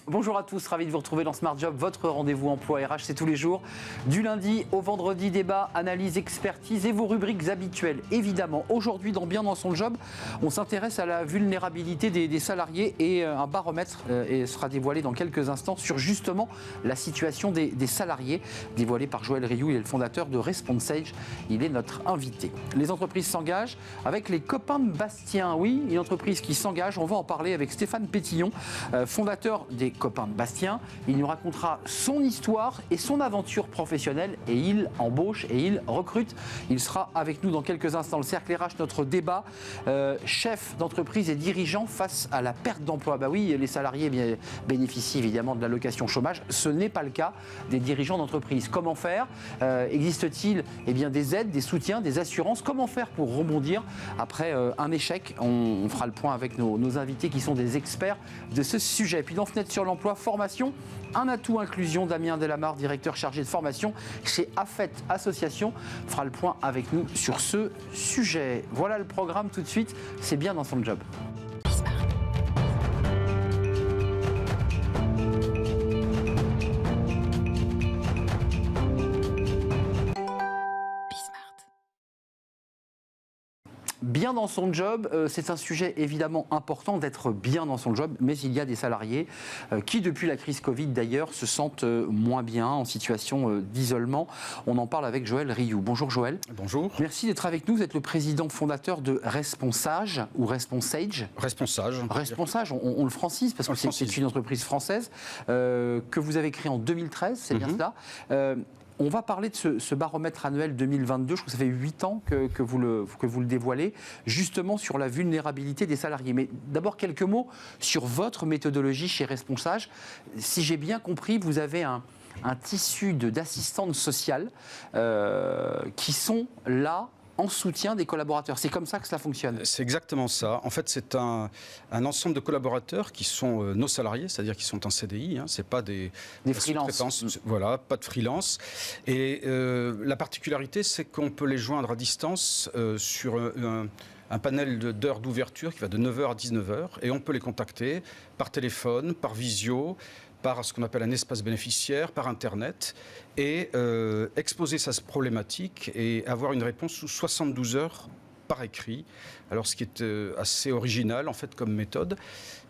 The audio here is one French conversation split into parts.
Bonjour à tous, ravi de vous retrouver dans Smart Job, votre rendez-vous emploi RH, c'est tous les jours. Du lundi au vendredi, débat, analyse, expertise et vos rubriques habituelles. Évidemment, aujourd'hui dans Bien dans son job, on s'intéresse à la vulnérabilité des salariés et un baromètre sera dévoilé dans quelques instants sur justement la situation des salariés, dévoilé par Joël Rioux, il est le fondateur de Responsage, il est notre invité. Les entreprises s'engagent avec les copains de Bastien, oui, une entreprise qui s'engage, on va en parler avec Stéphane Pétillon, fondateur des copains de Bastien. Il nous racontera son histoire et son aventure professionnelle et il embauche et il recrute. Il sera avec nous dans quelques instants. Le Cercle RH, notre débat, chef d'entreprise et dirigeant face à la perte d'emploi. Bah oui, les salariés bénéficient évidemment de l'allocation chômage. Ce n'est pas le cas des dirigeants d'entreprise. Comment faire? Existe-t-il des aides, des soutiens, des assurances? Comment faire pour rebondir après un échec? On fera le point avec nos invités qui sont des experts de ce sujet. Puis dans Fenêtre sur l'emploi, formation, un atout inclusion, Damien Delamarre, directeur chargé de formation chez AFET Association, fera le point avec nous sur ce sujet. Voilà le programme tout de suite, c'est bien dans son job. Bien dans son job, c'est un sujet évidemment important d'être bien dans son job, mais il y a des salariés qui, depuis la crise Covid d'ailleurs, se sentent moins bien, en situation d'isolement. On en parle avec Joël Rioux. Bonjour Joël. Bonjour. Merci d'être avec nous. Vous êtes le président fondateur de Responsage ou Responsage. Responsage. Responsage, on le francise parce que c'est une entreprise française que vous avez créée en 2013, c'est bien cela. On va parler de ce baromètre annuel 2022, je crois que ça fait 8 ans que vous le dévoilez, justement sur la vulnérabilité des salariés. Mais d'abord quelques mots sur votre méthodologie chez Responsage. Si j'ai bien compris, vous avez un tissu d'assistantes sociales qui sont là en soutien des collaborateurs. C'est comme ça que cela fonctionne. C'est exactement ça. En fait, c'est un ensemble de collaborateurs qui sont nos salariés, c'est-à-dire qui sont en CDI. C'est pas des freelances. Voilà, pas de freelance. Et la particularité, c'est qu'on peut les joindre à distance sur un panel d'heures d'ouverture qui va de 9h à 19h. Et on peut les contacter par téléphone, par visio, par ce qu'on appelle un espace bénéficiaire, par Internet, et exposer sa problématique et avoir une réponse sous 72 heures par écrit. Alors, ce qui est assez original, en fait, comme méthode,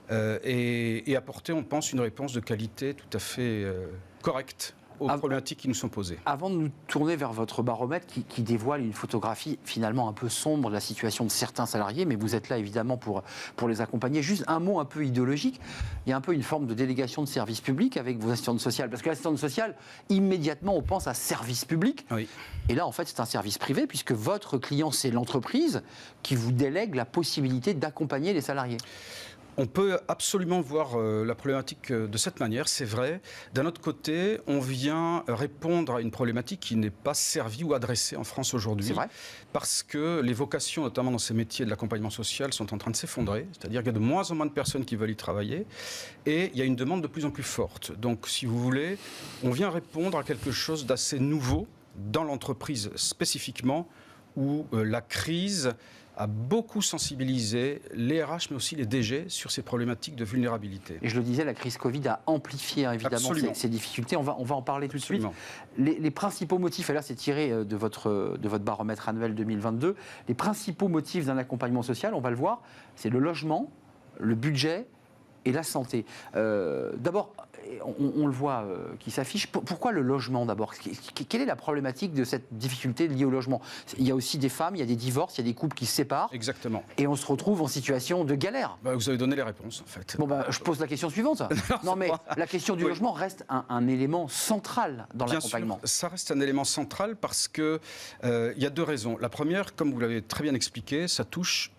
et apporter, on pense, une réponse de qualité tout à fait correcte aux problématiques qui nous sont posées. Avant de nous tourner vers votre baromètre qui dévoile une photographie finalement un peu sombre de la situation de certains salariés, mais vous êtes là évidemment pour les accompagner. Juste un mot un peu idéologique, il y a un peu une forme de délégation de service public avec vos assistantes sociales, parce que l'assistante sociale, immédiatement on pense à service public, oui. Et là en fait c'est un service privé puisque votre client c'est l'entreprise qui vous délègue la possibilité d'accompagner les salariés. On peut absolument voir la problématique de cette manière, c'est vrai. D'un autre côté, on vient répondre à une problématique qui n'est pas servie ou adressée en France aujourd'hui. C'est vrai. Parce que les vocations, notamment dans ces métiers de l'accompagnement social, sont en train de s'effondrer. C'est-à-dire qu'il y a de moins en moins de personnes qui veulent y travailler. Et il y a une demande de plus en plus forte. Donc, si vous voulez, on vient répondre à quelque chose d'assez nouveau dans l'entreprise spécifiquement, où la crise a beaucoup sensibilisé les RH, mais aussi les DG, sur ces problématiques de vulnérabilité. Et je le disais, la crise Covid a amplifié évidemment ces difficultés. On va en parler tout de suite. Les principaux motifs, et là c'est tiré de votre baromètre annuel 2022, les principaux motifs d'un accompagnement social, on va le voir, c'est le logement, le budget et la santé. D'abord, on le voit qui s'affiche. Pourquoi le logement d'abord? Quelle est la problématique de cette difficulté liée au logement? Il y a aussi des femmes, il y a des divorces, il y a des couples qui se séparent. Exactement. Et on se retrouve en situation de galère. Vous avez donné les réponses, en fait. Bon, je pose la question suivante. Non, mais la question du logement reste un élément central dans l'accompagnement. Bien sûr, ça reste un élément central parce que il y a deux raisons. La première, comme vous l'avez très bien expliqué, ça touche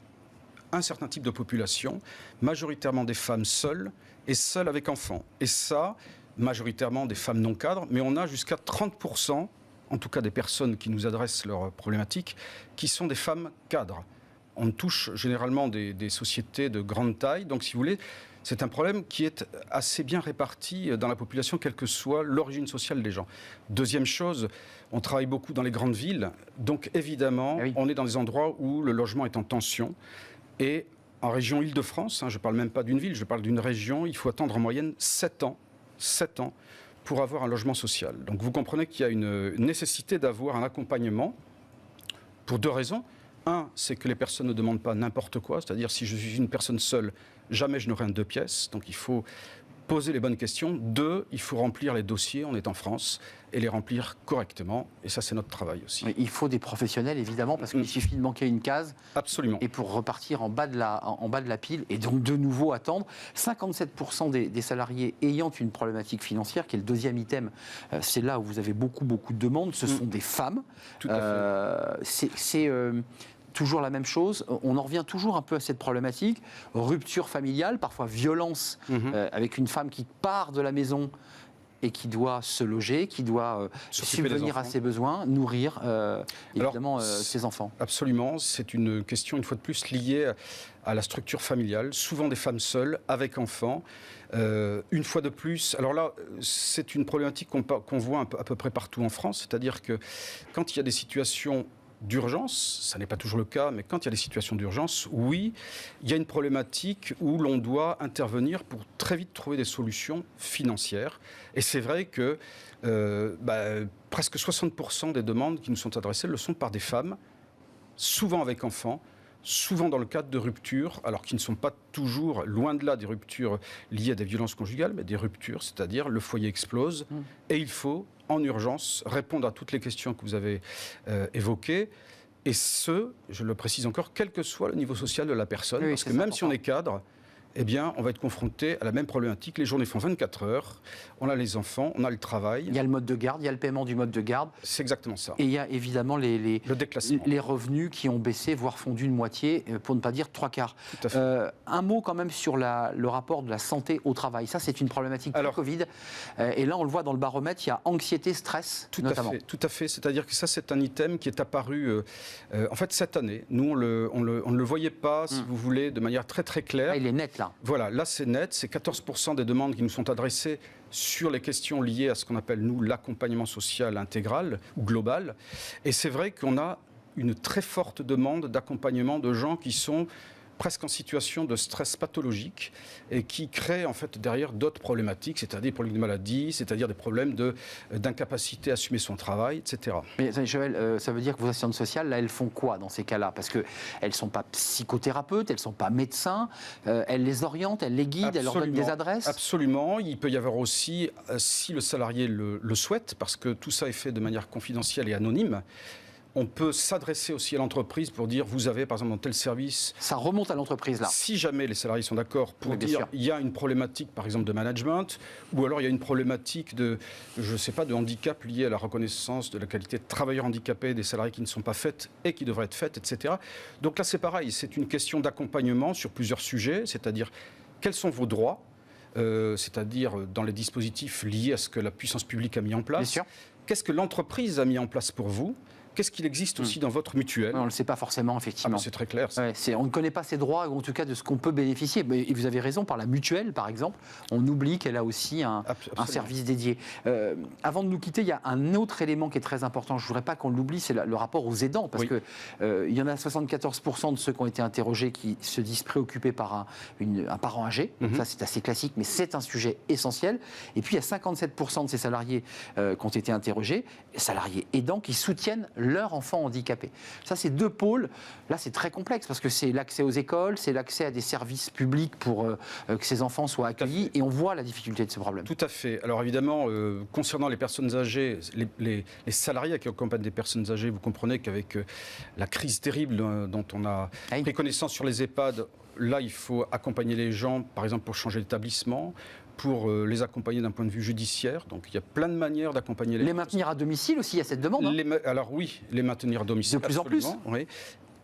un certain type de population, majoritairement des femmes seules et seules avec enfants. Et ça, majoritairement des femmes non cadres, mais on a jusqu'à 30%, en tout cas des personnes qui nous adressent leurs problématiques, qui sont des femmes cadres. On touche généralement des sociétés de grande taille, donc si vous voulez, c'est un problème qui est assez bien réparti dans la population, quelle que soit l'origine sociale des gens. Deuxième chose, on travaille beaucoup dans les grandes villes, donc évidemment, on est dans des endroits où le logement est en tension. Et En région Île-de-France, je ne parle même pas d'une ville, je parle d'une région, il faut attendre en moyenne 7 ans pour avoir un logement social. Donc vous comprenez qu'il y a une nécessité d'avoir un accompagnement pour 2 raisons. Un, c'est que les personnes ne demandent pas n'importe quoi, c'est-à-dire si je suis une personne seule, jamais je n'aurai un 2 pièces, donc il faut poser les bonnes questions. 2, il faut remplir les dossiers, on est en France, et les remplir correctement. Et ça, c'est notre travail aussi. Oui, il faut des professionnels, évidemment, parce qu'il suffit de manquer une case. Absolument. Et pour repartir en bas de la pile, et donc de nouveau attendre. 57% des salariés ayant une problématique financière, qui est le deuxième item, c'est là où vous avez beaucoup de demandes, ce sont des femmes. Tout à fait. C'est toujours la même chose, on en revient toujours un peu à cette problématique, rupture familiale, parfois violence, avec une femme qui part de la maison et qui doit se loger, qui doit subvenir à ses besoins, nourrir évidemment ses enfants. Absolument, c'est une question une fois de plus liée à la structure familiale, souvent des femmes seules, avec enfants. Une fois de plus, alors là, c'est une problématique qu'on voit à peu près partout en France, c'est-à-dire que quand il y a des situations d'urgence, ça n'est pas toujours le cas, mais quand il y a des situations d'urgence, oui, il y a une problématique où l'on doit intervenir pour très vite trouver des solutions financières. Et c'est vrai que presque 60% des demandes qui nous sont adressées le sont par des femmes, souvent avec enfants, souvent dans le cadre de ruptures, alors qui ne sont pas toujours, loin de là, des ruptures liées à des violences conjugales, mais des ruptures, c'est-à-dire le foyer explose, et il faut, en urgence, répondre à toutes les questions que vous avez évoquées, et je le précise encore, quel que soit le niveau social de la personne, parce que même si on est cadre, eh bien, on va être confronté à la même problématique. Les journées font 24 heures, on a les enfants, on a le travail. Il y a le mode de garde, il y a le paiement du mode de garde. C'est exactement ça. Et il y a évidemment le déclassement. Les revenus qui ont baissé, voire fondu de moitié, pour ne pas dire 3/4. Tout à fait. Un mot quand même sur le rapport de la santé au travail. Ça, c'est une problématique du Covid. Et là, on le voit dans le baromètre, il y a anxiété, stress, notamment. Tout à fait. C'est-à-dire que ça, c'est un item qui est apparu, en fait, cette année. Nous, on ne le voyait pas, si vous voulez, de manière très, très claire. Ah, il est net, là. Voilà, là, c'est net. C'est 14% des demandes qui nous sont adressées sur les questions liées à ce qu'on appelle, nous, l'accompagnement social intégral ou global. Et c'est vrai qu'on a une très forte demande d'accompagnement de gens qui sont presque en situation de stress pathologique et qui créent en fait derrière d'autres problématiques, c'est-à-dire des problèmes de maladie, c'est-à-dire des problèmes d'incapacité à assumer son travail, etc. Mais Joël, ça veut dire que vos assistantes sociales, là, elles font quoi dans ces cas-là? Parce qu'elles ne sont pas psychothérapeutes, elles ne sont pas médecins, elles les orientent, elles les guident, elles leur donnent des adresses? Absolument. Il peut y avoir aussi, si le salarié le souhaite, parce que tout ça est fait de manière confidentielle et anonyme, on peut s'adresser aussi à l'entreprise pour dire, vous avez par exemple dans tel service... Ça remonte à l'entreprise là. Si jamais les salariés sont d'accord pour dire, il y a une problématique par exemple de management, ou alors il y a une problématique de handicap lié à la reconnaissance de la qualité de travailleurs handicapés, des salariés qui ne sont pas faites et qui devraient être faites, etc. Donc là c'est pareil, c'est une question d'accompagnement sur plusieurs sujets, c'est-à-dire quels sont vos droits, c'est-à-dire dans les dispositifs liés à ce que la puissance publique a mis en place. Qu'est-ce que l'entreprise a mis en place pour vous? Qu'est-ce qu'il existe aussi dans votre mutuelle? On ne le sait pas forcément, effectivement. C'est très clair. On ne connaît pas ses droits, ou en tout cas de ce qu'on peut bénéficier. Et vous avez raison, par la mutuelle, par exemple, on oublie qu'elle a aussi un service dédié. Avant de nous quitter, il y a un autre élément qui est très important. Je ne voudrais pas qu'on l'oublie, c'est le rapport aux aidants. Parce qu'il y en a 74% de ceux qui ont été interrogés qui se disent préoccupés par un parent âgé. Ça, c'est assez classique, mais c'est un sujet essentiel. Et puis, il y a 57% de ces salariés qui ont été interrogés, salariés aidants, qui soutiennent leur enfant handicapé. Ça, c'est 2 pôles. Là, c'est très complexe parce que c'est l'accès aux écoles, c'est l'accès à des services publics pour que ces enfants soient accueillis. Et on voit la difficulté de ce problème. Tout à fait. Alors évidemment, concernant les personnes âgées, les salariés qui accompagnent des personnes âgées, vous comprenez qu'avec la crise terrible dont on a pris connaissance sur les EHPAD, là, il faut accompagner les gens, par exemple, pour changer d'établissement, pour les accompagner d'un point de vue judiciaire. Donc il y a plein de manières d'accompagner les gens. Les maintenir à domicile aussi, il y a cette demande. Alors oui, les maintenir à domicile. De plus en plus. Oui.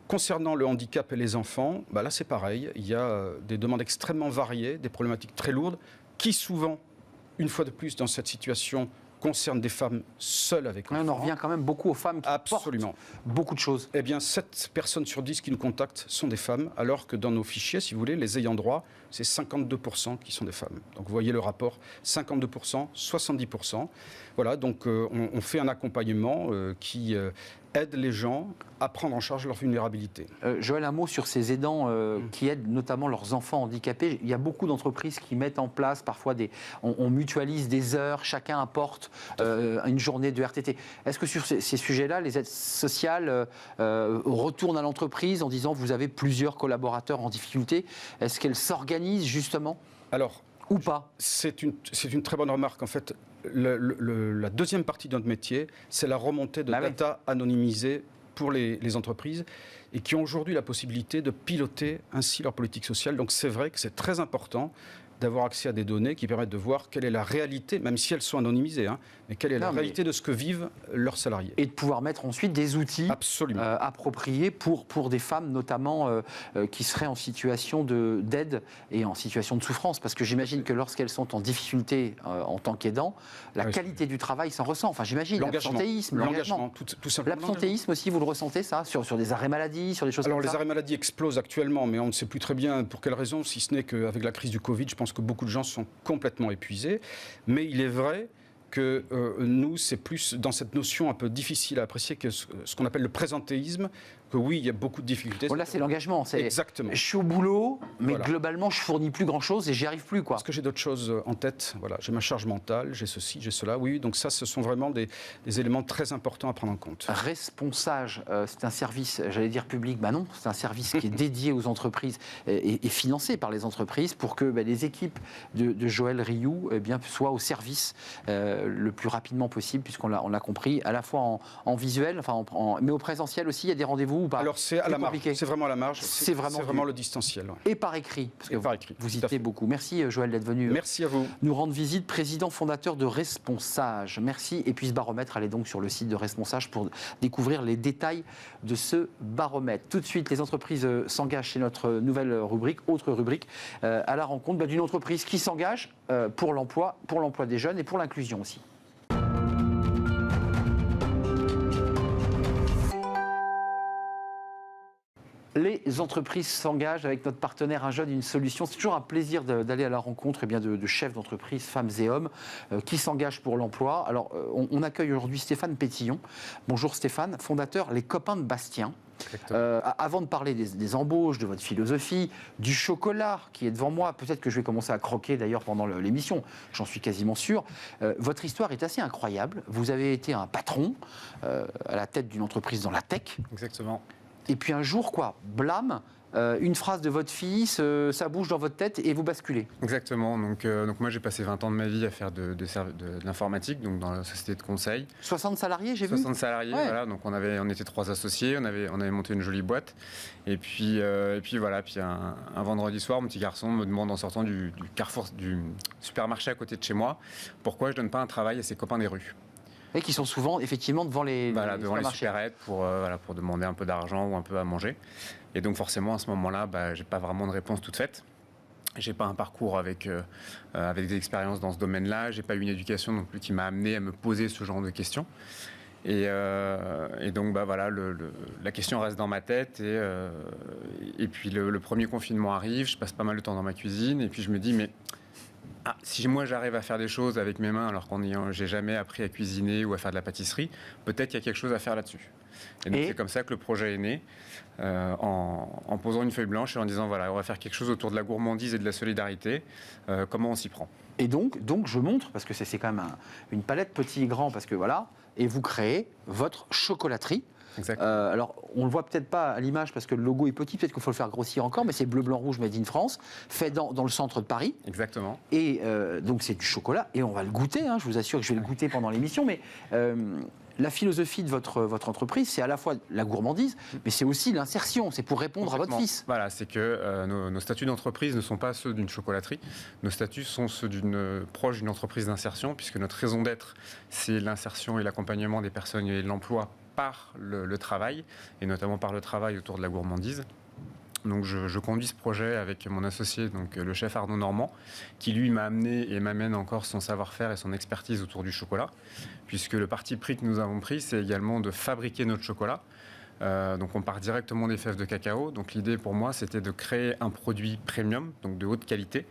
Concernant le handicap et les enfants, là c'est pareil. Il y a des demandes extrêmement variées, des problématiques très lourdes, qui souvent, une fois de plus, dans cette situation, concerne des femmes seules avec enfants. On en revient quand même beaucoup aux femmes qui portent beaucoup de choses. Eh bien, 7 personnes sur 10 qui nous contactent sont des femmes, alors que dans nos fichiers, si vous voulez, les ayants droit, c'est 52% qui sont des femmes. Donc vous voyez le rapport, 52%, 70%. Voilà, donc on fait un accompagnement qui aide les gens à prendre en charge leur vulnérabilité. Joël, un mot sur ces aidants qui aident notamment leurs enfants handicapés. Il y a beaucoup d'entreprises qui mettent en place parfois on mutualise des heures, chacun apporte une journée de RTT. Est-ce que sur ces sujets-là, les aides sociales retournent à l'entreprise en disant vous avez plusieurs collaborateurs en difficulté? Est-ce qu'elles s'organisent justement? Alors, ou pas? C'est une très bonne remarque. En fait, la deuxième partie de notre métier, c'est la remontée de data anonymisée pour les entreprises et qui ont aujourd'hui la possibilité de piloter ainsi leur politique sociale. Donc c'est vrai que c'est très important d'avoir accès à des données qui permettent de voir quelle est la réalité, même si elles sont anonymisées, mais quelle est la réalité de ce que vivent leurs salariés. Et de pouvoir mettre ensuite des outils appropriés pour des femmes notamment qui seraient en situation d'aide et en situation de souffrance. Parce que j'imagine que lorsqu'elles sont en difficulté en tant qu'aidant, la qualité du travail s'en ressent. Enfin j'imagine, l'absentéisme, l'engagement. Tout simplement. L'absentéisme aussi, vous le ressentez ça sur des arrêts maladie, sur des choses comme ça? Alors les arrêts maladie explosent actuellement, mais on ne sait plus très bien pour quelles raisons, si ce n'est qu'avec la crise du Covid, je pense que beaucoup de gens sont complètement épuisés. Mais il est vrai que nous, c'est plus dans cette notion un peu difficile à apprécier que ce qu'on appelle le présentéisme, que oui, il y a beaucoup de difficultés. Bon, là, c'est l'engagement. Exactement. Je suis au boulot, mais globalement, je fournis plus grand-chose et j'y arrive plus, quoi. Parce que j'ai d'autres choses en tête. Voilà, j'ai ma charge mentale, j'ai ceci, j'ai cela. Oui, donc ça, ce sont vraiment des éléments très importants à prendre en compte. Responsage, c'est un service, j'allais dire public, non, c'est un service qui est dédié aux entreprises et financé par les entreprises pour que les équipes de Joël Rioux soient au service le plus rapidement possible, puisqu'on l'a compris, à la fois en visuel, mais au présentiel aussi. Il y a des rendez-vous ou pas? Alors c'est à la marge, c'est vraiment à la marge, c'est vraiment le distanciel. Et par écrit, parce que vous y tenez beaucoup. Merci Joël d'être venu. Merci à vous. Nous rendre visite, président fondateur de Responsage. Merci. Et puis ce baromètre, allez donc sur le site de Responsage pour découvrir les détails de ce baromètre. Tout de suite, les entreprises s'engagent chez notre nouvelle rubrique, autre rubrique, à la rencontre d'une entreprise qui s'engage pour l'emploi des jeunes et pour l'inclusion aussi. Les entreprises s'engagent avec notre partenaire Un Jeune, une solution. C'est toujours un plaisir d'aller à la rencontre de chefs d'entreprise, femmes et hommes, qui s'engagent pour l'emploi. Alors, on accueille aujourd'hui Stéphane Pétillon. Bonjour Stéphane, fondateur Les Copains de Bastien. Avant de parler des embauches, de votre philosophie, du chocolat qui est devant moi, peut-être que je vais commencer à croquer d'ailleurs pendant l'émission, j'en suis quasiment sûr. Votre histoire est assez incroyable. Vous avez été un patron à la tête d'une entreprise dans la tech. Exactement. Et puis un jour, blâme, une phrase de votre fils, ça bouge dans votre tête et vous basculez. Exactement. Donc moi, j'ai passé 20 ans de ma vie à faire de l'informatique, donc dans la société de conseil. 60 salariés, j'ai vu. 60 salariés, voilà. Donc on était 3 associés, on avait monté une jolie boîte. Et puis voilà. Puis un vendredi soir, mon petit garçon me demande en sortant du Carrefour, du supermarché à côté de chez moi, pourquoi je donne pas un travail à ses copains des rues. Et qui sont souvent effectivement devant les supérettes pour demander un peu d'argent ou un peu à manger. Et donc forcément à ce moment-là, j'ai pas vraiment de réponse toute faite. J'ai pas un parcours avec des expériences dans ce domaine-là. J'ai pas eu une éducation non plus qui m'a amené à me poser ce genre de questions. Et donc la question reste dans ma tête. Et puis le premier confinement arrive. Je passe pas mal de temps dans ma cuisine et puis je me dis si moi j'arrive à faire des choses avec mes mains alors que j'ai jamais appris à cuisiner ou à faire de la pâtisserie, peut-être qu'il y a quelque chose à faire là-dessus. Et donc c'est comme ça que le projet est né, en posant une feuille blanche et en disant on va faire quelque chose autour de la gourmandise et de la solidarité. Comment on s'y prend? Et donc je montre, parce que c'est quand même une palette petit et grand, parce que et vous créez votre chocolaterie. Alors, on le voit peut-être pas à l'image parce que le logo est petit, peut-être qu'il faut le faire grossir encore, mais c'est bleu, blanc, rouge, made in France, fait dans le centre de Paris. Exactement. Et donc, c'est du chocolat, et on va le goûter, je vous assure que je vais le goûter pendant l'émission, mais la philosophie de votre entreprise, c'est à la fois la gourmandise, mais c'est aussi l'insertion, c'est pour répondre à votre fils. Voilà, c'est que nos statuts d'entreprise ne sont pas ceux d'une chocolaterie, nos statuts sont ceux proche d'une entreprise d'insertion, puisque notre raison d'être, c'est l'insertion et l'accompagnement des personnes et de l'emploi par le travail, et notamment par le travail autour de la gourmandise. Donc je conduis ce projet avec mon associé, donc le chef Arnaud Normand, qui lui m'a amené et m'amène encore son savoir-faire et son expertise autour du chocolat, puisque le parti pris que nous avons pris, c'est également de fabriquer notre chocolat, Donc on part directement des fèves de cacao. Donc l'idée pour moi, c'était de créer un produit premium, donc de haute qualité,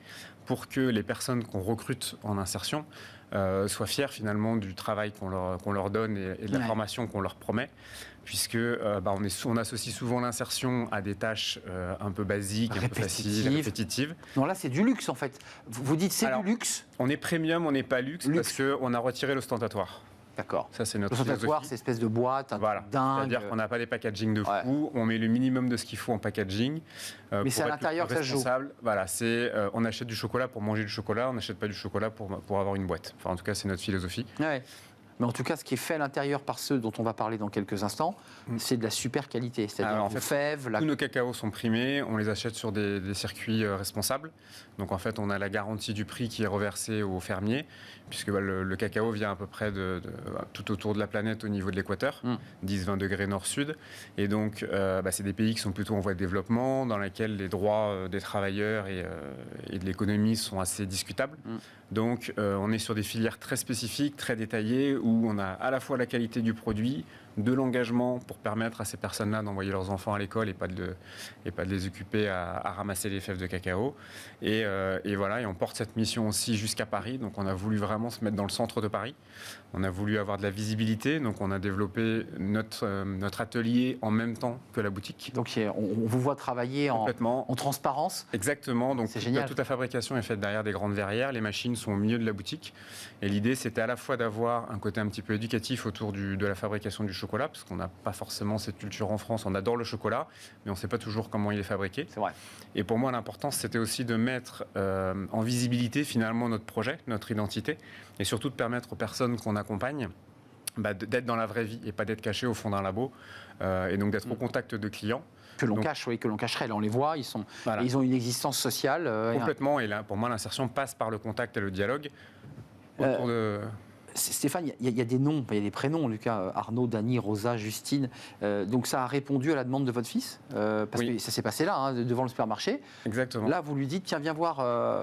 pour que les personnes qu'on recrute en insertion soient fiers finalement du travail qu'on leur donne et de la formation qu'on leur promet. Puisque on associe souvent l'insertion à des tâches un peu basiques, un peu faciles, répétitives. Non, là, c'est du luxe, en fait. Vous dites c'est du luxe. On est premium, on n'est pas luxe. Parce qu'on a retiré l'ostentatoire. D'accord. Ça, c'est notre l'ostentatoire, c'est espèce de boîte, dingue. C'est-à-dire qu'on n'a pas des packaging de fou, on met le minimum de ce qu'il faut en packaging. Mais c'est à l'intérieur que ça se joue. Voilà, on achète du chocolat pour manger du chocolat, on n'achète pas du chocolat pour avoir une boîte. Enfin, en tout cas, c'est notre philosophie. Ouais. Mais en tout cas, ce qui est fait à l'intérieur par ceux dont on va parler dans quelques instants, c'est de la super qualité. C'est-à-dire vos fèves... Tous nos cacaos sont primés, on les achète sur des circuits responsables. Donc en fait, on a la garantie du prix qui est reversée aux fermiers, puisque le cacao vient à peu près tout autour de la planète au niveau de l'équateur, 10-20 degrés nord-sud. Et donc, c'est des pays qui sont plutôt en voie de développement, dans lesquels les droits des travailleurs et de l'économie sont assez discutables. Donc, on est sur des filières très spécifiques, très détaillées, où on a à la fois la qualité du produit, de l'engagement pour permettre à ces personnes-là d'envoyer leurs enfants à l'école et pas de les occuper à ramasser les fèves de cacao. Et voilà, et on porte cette mission aussi jusqu'à Paris. Donc, on a voulu vraiment se mettre dans le centre de Paris. On a voulu avoir de la visibilité. Donc, on a développé notre atelier en même temps que la boutique. Donc, on vous voit travailler en transparence. Exactement. Donc, c'est génial. Toute la fabrication est faite derrière des grandes verrières. Les machines sont au milieu de la boutique. Et l'idée, c'était à la fois d'avoir un côté un petit peu éducatif autour de la fabrication du chocolat, parce qu'on n'a pas forcément cette culture en France. On adore le chocolat, mais on ne sait pas toujours comment il est fabriqué. C'est vrai. Et pour moi, l'importance, c'était aussi de mettre en visibilité finalement notre projet, notre identité, et surtout de permettre aux personnes qu'on accompagne d'être dans la vraie vie et pas d'être cachés au fond d'un labo, et donc d'être au contact de clients. Que l'on cache, oui, que l'on cacherait. Là, on les voit, ils ont une existence sociale. Complètement, et là, pour moi, l'insertion passe par le contact et le dialogue. Autour de... Stéphane, il y a des noms, il y a des prénoms, Lucas, Arnaud, Dany, Rosa, Justine. Donc ça a répondu à la demande de votre fils, parce que ça s'est passé là, devant le supermarché. Exactement. Là, vous lui dites, tiens, viens voir,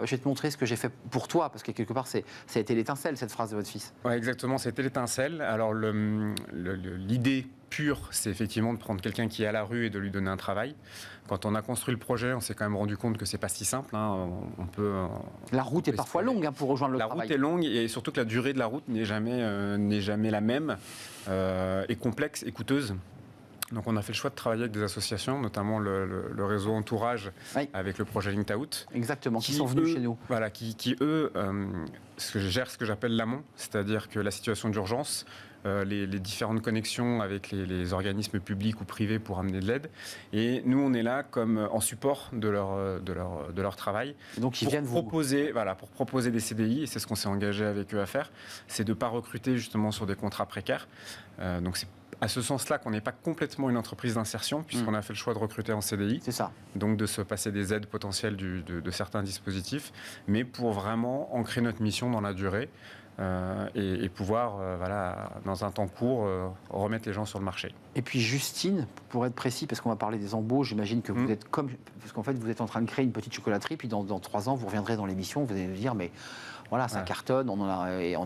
je vais te montrer ce que j'ai fait pour toi, parce que quelque part, ça a été l'étincelle, cette phrase de votre fils. Oui, exactement, c'était l'étincelle. Alors l'idée pure, c'est effectivement de prendre quelqu'un qui est à la rue et de lui donner un travail. Quand on a construit le projet, on s'est quand même rendu compte que c'est pas si simple. La route est parfois longue pour rejoindre le travail. La route est longue et surtout que la durée de la route n'est jamais la même, et complexe et coûteuse. Donc on a fait le choix de travailler avec des associations, notamment le réseau Entourage, avec le projet Linked Out. Exactement, qui sont venus chez nous. Voilà, qui eux, gèrent ce que j'appelle l'amont, c'est-à-dire que la situation d'urgence, les différentes connexions avec les organismes publics ou privés pour amener de l'aide. Et nous, on est là comme en support de leur travail. Donc ils viennent pour proposer des CDI, et c'est ce qu'on s'est engagé avec eux à faire, c'est de ne pas recruter justement sur des contrats précaires. Donc c'est à ce sens-là qu'on n'est pas complètement une entreprise d'insertion, puisqu'on a fait le choix de recruter en CDI. C'est ça. Donc de se passer des aides potentielles de certains dispositifs, mais pour vraiment ancrer notre mission dans la durée. Et pouvoir, dans un temps court, remettre les gens sur le marché. Et puis Justine, pour être précis, parce qu'on va parler des embauches, j'imagine que vous êtes parce qu'en fait vous êtes en train de créer une petite chocolaterie, puis dans 3 ans vous reviendrez dans l'émission, vous allez nous dire mais voilà, ça cartonne, on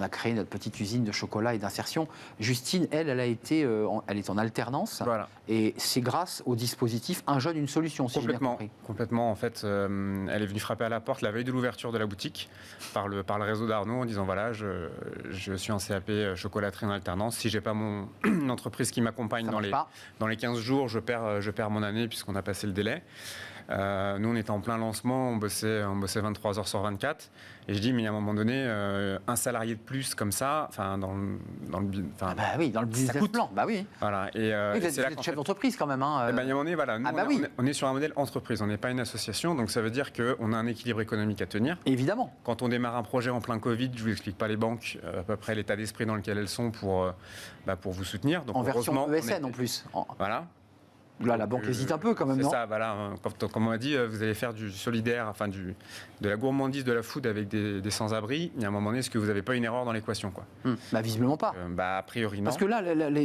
a créé notre petite usine de chocolat et d'insertion. Justine, elle est en alternance, et c'est grâce au dispositif Un jeune, une solution, si j'ai bien compris. Complètement, en fait, elle est venue frapper à la porte la veille de l'ouverture de la boutique par le réseau d'Arnaud en disant voilà, je suis en CAP chocolaterie en alternance, si j'ai pas mon entreprise qui m'accompagne dans les 15 jours, je perds mon année puisqu'on a passé le délai. Nous, on était en plein lancement, on bossait 23 heures sur 24. Et je dis, mais à un moment donné, un salarié de plus comme ça, dans le business plan, Voilà. Et vous êtes chef d'entreprise quand même. Il y a un moment donné, voilà, nous, on est sur un modèle entreprise, on n'est pas une association, donc ça veut dire qu'on a un équilibre économique à tenir. Évidemment. Quand on démarre un projet en plein Covid, je ne vous explique pas les banques, à peu près l'état d'esprit dans lequel elles sont pour vous soutenir. Donc, en version ESN en plus. Voilà. Là, la banque hésite un peu quand même, non ? C'est ça, voilà. Comme on a dit, vous allez faire du solidaire, de la gourmandise, de la food avec des sans-abri. Il y a un moment donné, est-ce que vous n'avez pas une erreur dans l'équation, quoi ? Visiblement pas. A priori, non. Parce que là,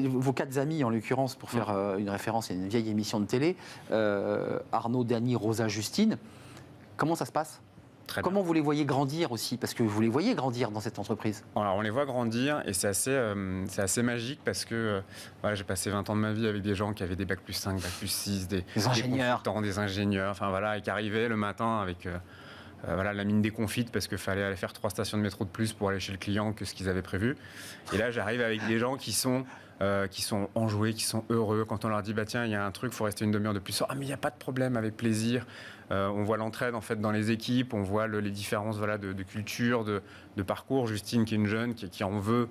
vos 4 amis, en l'occurrence, pour faire une référence à une vieille émission de télé, Arnaud, Dany, Rosa, Justine, comment ça se passe ? Très Comment vous les voyez grandir aussi? Parce que vous les voyez grandir dans cette entreprise. Alors, on les voit grandir et c'est assez magique parce que voilà, j'ai passé 20 ans de ma vie avec des gens qui avaient des bac plus 5, bac plus 6, des ingénieurs. consultants, des ingénieurs, enfin voilà, et qui arrivaient le matin avec voilà, la mine déconfite parce qu'il fallait aller faire 3 stations de métro de plus pour aller chez le client que ce qu'ils avaient prévu. Et là, j'arrive avec des gens qui sont enjoués, qui sont heureux. Quand on leur dit, bah tiens, il y a un truc, il faut rester une demi-heure de plus. Ah, mais il n'y a pas de problème, avec plaisir. On voit l'entraide en fait dans les équipes, on voit les différences voilà, de culture, de parcours. Justine, qui est une jeune, qui en veut,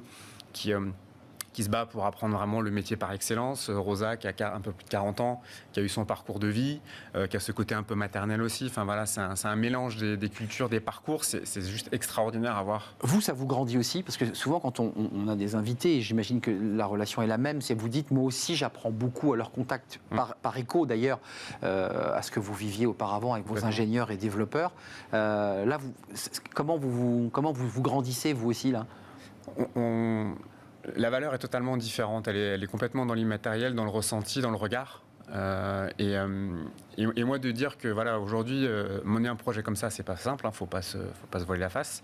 qui se bat pour apprendre vraiment le métier par excellence. Rosa, qui a un peu plus de 40 ans, qui a eu son parcours de vie, qui a ce côté un peu maternel aussi. Enfin voilà, c'est un mélange des cultures, des parcours. C'est juste extraordinaire à voir. Vous, ça vous grandit aussi? Parce que souvent, quand on a des invités, et j'imagine que la relation est la même, c'est vous dites, moi aussi, j'apprends beaucoup à leur contact, par écho d'ailleurs, à ce que vous viviez auparavant avec vos ingénieurs et développeurs. Là, comment vous grandissez, vous aussi, là? La valeur est totalement différente. Elle est complètement dans l'immatériel, dans le ressenti, dans le regard. Et moi, de dire que voilà, aujourd'hui, mener un projet comme ça, c'est pas simple. Faut pas se voiler la face.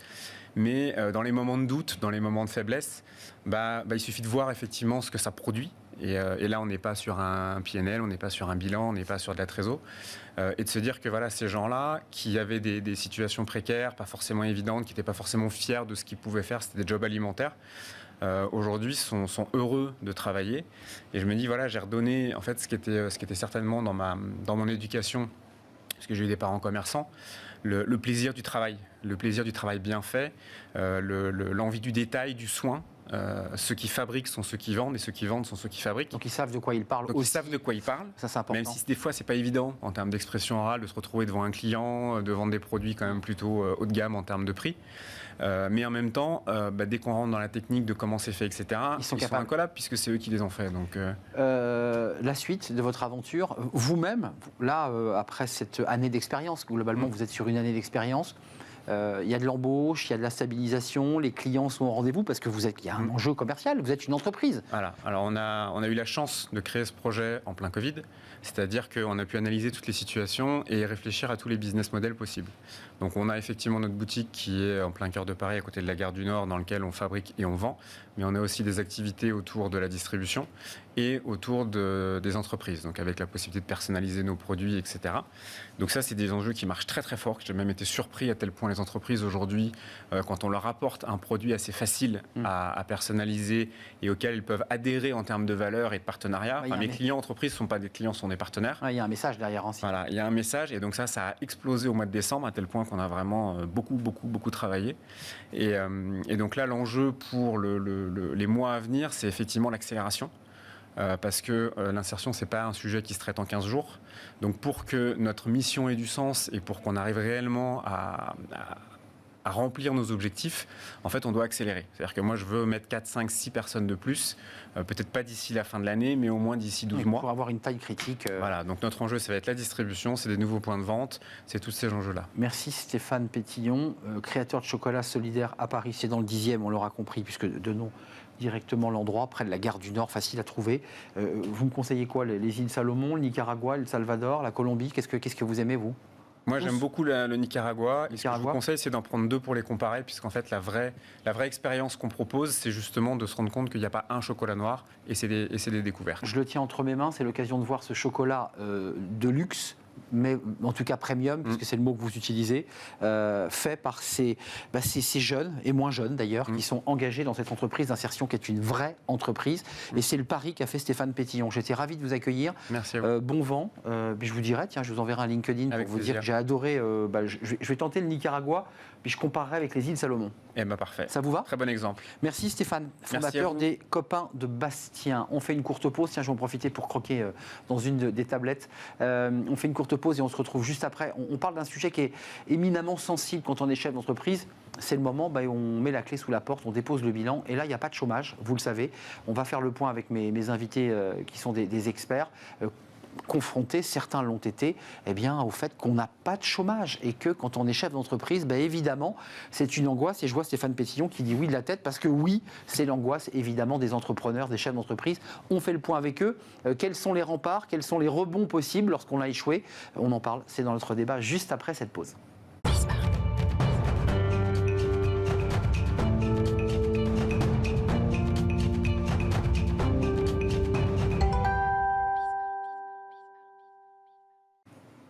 Mais dans les moments de doute, dans les moments de faiblesse, il suffit de voir effectivement ce que ça produit. Et là, on n'est pas sur un PNL, on n'est pas sur un bilan, on n'est pas sur de la trésor. Et de se dire que voilà, ces gens-là, qui avaient des situations précaires, pas forcément évidentes, qui n'étaient pas forcément fiers de ce qu'ils pouvaient faire, c'était des jobs alimentaires. Aujourd'hui sont heureux de travailler. Et je me dis, voilà, j'ai redonné en fait ce qui était certainement dans mon éducation, parce que j'ai eu des parents commerçants, le plaisir du travail bien fait, l'envie du détail, du soin. Ceux qui fabriquent sont ceux qui vendent et ceux qui vendent sont ceux qui fabriquent. Donc ils savent de quoi ils parlent aussi. Ils savent de quoi ils parlent. Ça, c'est important. Même si des fois c'est pas évident en termes d'expression orale de se retrouver devant un client, de vendre des produits quand même plutôt haut de gamme en termes de prix. Mais en même temps, dès qu'on rentre dans la technique de comment c'est fait, etc., ils sont incollables puisque c'est eux qui les ont fait. Donc, la suite de votre aventure, vous-même, là, après cette année d'expérience, globalement vous êtes sur une année d'expérience, il y a de l'embauche, il y a de la stabilisation, les clients sont au rendez-vous parce que il y a un enjeu commercial, vous êtes une entreprise. Voilà. Alors on a eu la chance de créer ce projet en plein Covid, c'est-à-dire qu'on a pu analyser toutes les situations et réfléchir à tous les business models possibles. Donc on a effectivement notre boutique qui est en plein cœur de Paris, à côté de la gare du Nord, dans laquelle on fabrique et on vend, mais on a aussi des activités autour de la distribution et autour des entreprises, donc avec la possibilité de personnaliser nos produits, etc. Donc ça, c'est des enjeux qui marchent très très fort, que j'ai même été surpris à tel point les entreprises aujourd'hui, quand on leur apporte un produit assez facile à personnaliser et auquel ils peuvent adhérer en termes de valeur et de partenariat. Mes clients entreprises ne sont pas des clients, sont des partenaires. Il y a un message derrière aussi. Voilà, il y a un message et donc ça a explosé au mois de décembre à tel point qu'on a vraiment beaucoup travaillé. Et donc là, l'enjeu pour les mois à venir, c'est effectivement l'accélération. Parce que l'insertion, ce n'est pas un sujet qui se traite en 15 jours. Donc pour que notre mission ait du sens et pour qu'on arrive réellement à remplir nos objectifs, en fait, on doit accélérer. C'est-à-dire que moi, je veux mettre 4, 5, 6 personnes de plus, peut-être pas d'ici la fin de l'année, mais au moins d'ici 12 mois. Pour avoir une taille critique. Voilà, donc notre enjeu, ça va être la distribution, c'est des nouveaux points de vente, c'est tous ces enjeux-là. Merci Stéphane Pétillon, créateur de chocolat solidaire à Paris, c'est dans le 10e, on l'aura compris, puisque de nom directement l'endroit, près de la gare du Nord, facile à trouver. Vous me conseillez quoi? Les îles Salomon, le Nicaragua, le Salvador, la Colombie? Qu'est-ce que vous aimez, vous? Moi, j'aime beaucoup le Nicaragua. Et ce que je vous conseille, c'est d'en prendre 2 pour les comparer, puisqu'en fait, la vraie expérience qu'on propose, c'est justement de se rendre compte qu'il n'y a pas un chocolat noir, et c'est des découvertes. Je le tiens entre mes mains, c'est l'occasion de voir ce chocolat de luxe, mais en tout cas premium, puisque c'est le mot que vous utilisez, fait par ces jeunes, et moins jeunes d'ailleurs, qui sont engagés dans cette entreprise d'insertion qui est une vraie entreprise. Et c'est le pari qu'a fait Stéphane Pétillon. J'étais ravi de vous accueillir. Merci à vous. Bon vent. Je vous dirai, tiens, je vous enverrai un LinkedIn pour vous dire que j'ai adoré. Je vais tenter le Nicaragua, puis je comparerai avec les îles Salomon. Eh bien, parfait. Ça vous va? Très bon exemple. Merci Stéphane, fondateur des Copains de Bastien. On fait une courte pause. Tiens, je vais en profiter pour croquer dans une des tablettes. On fait une courte pause et on se retrouve juste après. On parle d'un sujet qui est éminemment sensible quand on est chef d'entreprise. C'est le moment où on met la clé sous la porte, on dépose le bilan. Et là, il n'y a pas de chômage, vous le savez. On va faire le point avec mes invités qui sont des experts. Confrontés, certains l'ont été, au fait qu'on n'a pas de chômage et que quand on est chef d'entreprise, évidemment, c'est une angoisse. Et je vois Stéphane Pétillon qui dit oui de la tête parce que oui, c'est l'angoisse évidemment des entrepreneurs, des chefs d'entreprise. On fait le point avec eux. Quels sont les remparts, quels sont les rebonds possibles lorsqu'on a échoué? On en parle, c'est dans notre débat juste après cette pause.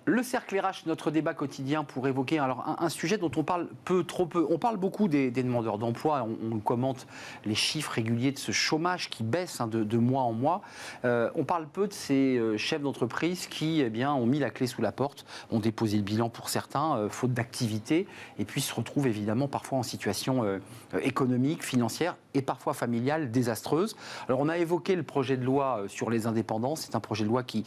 Le cercle RH, notre débat quotidien pour évoquer alors un sujet dont on parle trop peu. On parle beaucoup des demandeurs d'emploi, on commente les chiffres réguliers de ce chômage qui baisse de mois en mois. On parle peu de ces chefs d'entreprise qui ont mis la clé sous la porte, ont déposé le bilan pour certains, faute d'activité, et puis se retrouvent évidemment parfois en situation économique, financière et parfois familiale désastreuse. Alors on a évoqué le projet de loi sur les indépendants. C'est un projet de loi qui,